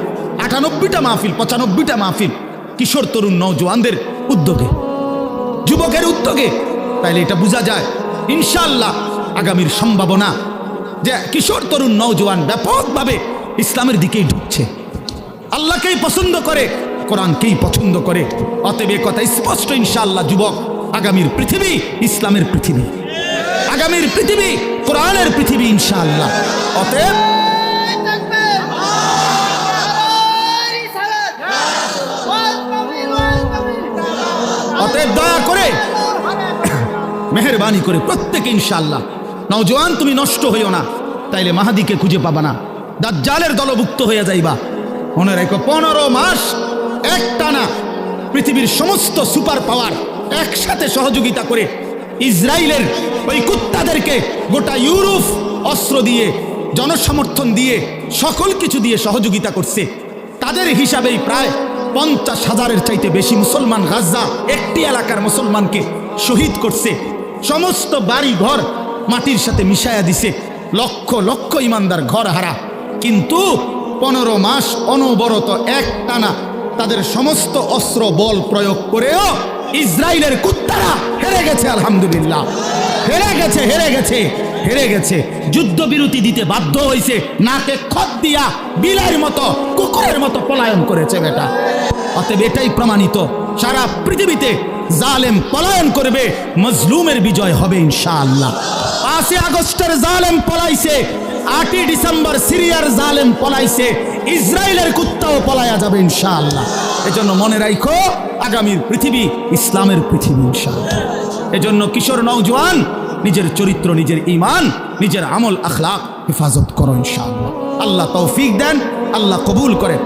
98টা মাহফিল, 95টা মাহফিল কিশোর তরুণ নওজোয়ানদের উদ্যোগে, যুবকের উদ্যোগে, তাইলে এটা বোঝা যায় ইনশাআল্লাহ আগামীর সম্ভাবনা যে কিশোর তরুণ নওজোয়ান ব্যাপকভাবে ইসলামের দিকেই ঢুকছে, আল্লাহকেই পছন্দ করে, কোরআনকেই পছন্দ করে। অতএব এ কথা স্পষ্ট ইনশাআল্লাহ, যুবক, আগামীর পৃথিবী ইসলামের পৃথিবী, আগামীর পৃথিবী কোরআনের পৃথিবী ইনশাআল্লাহ। অতএব অতএব দয়া করে মেহেরবানি করে প্রত্যেকে ইনশাআল্লাহ, নওজোয়ান তুমি নষ্ট হইও না, তাইলে মাহাদিকে খুঁজে পাবা না, দাজ্জালের দলভুক্ত হয়ে যাইবা। মনে রাখো 15 মাস একটানা পৃথিবীর সমস্ত সুপার পাওয়ার একসাথে সহযোগিতা করে ইসরায়েলের ওই কুত্তাদেরকে গোটা ইউরোপ অস্ত্র দিয়ে, জনসমর্থন দিয়ে, সকল কিছু দিয়ে সহযোগিতা করছে। তাদের হিসাবেই প্রায় 50,000-এর চাইতে বেশি মুসলমান গাজা একটি এলাকার মুসলমানকে শহীদ করছে, সমস্ত বাড়ি ঘর মাটির সাথে মিশায়া দিছে, লক্ষ লক্ষ ইমানদার ঘর হারা। কিন্তু 15 মাস অনবরত একটানা তাদের সমস্ত অস্ত্র বল প্রয়োগ করেও ইসরায়েলের কুত্তারা হেরে গেছে। আলহামদুলিল্লাহ, হেরে গেছে, হেরে গেছে, হেরে গেছে। যুদ্ধবিরতি দিতে বাধ্য হয়েছে, নাকে খত দিয়া বিলের মতো, কুকুরের মতো পলায়ন করেছে বেটা। অতএব এটাই প্রমাণিত, সারা পৃথিবীতে জালেম পলায়ন করবে, মজলুমের বিজয় হবে ইনশাআল্লাহ। 5 আগস্টের জালেম পলাইছে, 8 ডিসেম্বর সিরিয়ার জালেম পলাইছে, ইসরায়েলের কুত্তাও পলায়া যাবে ইনশাআল্লাহ। এজন্য মনে রাখো আগামীর পৃথিবী ইসলামের পৃথিবী ইনশাআল্লাহ। এজন্য কিশোর নওজোয়ান নিজের চরিত্র, নিজের ঈমান, নিজের আমল আখলাক হেফাজত করো ইনশাআল্লাহ। আল্লাহ তৌফিক দেন, আল্লাহ কবুল করেন।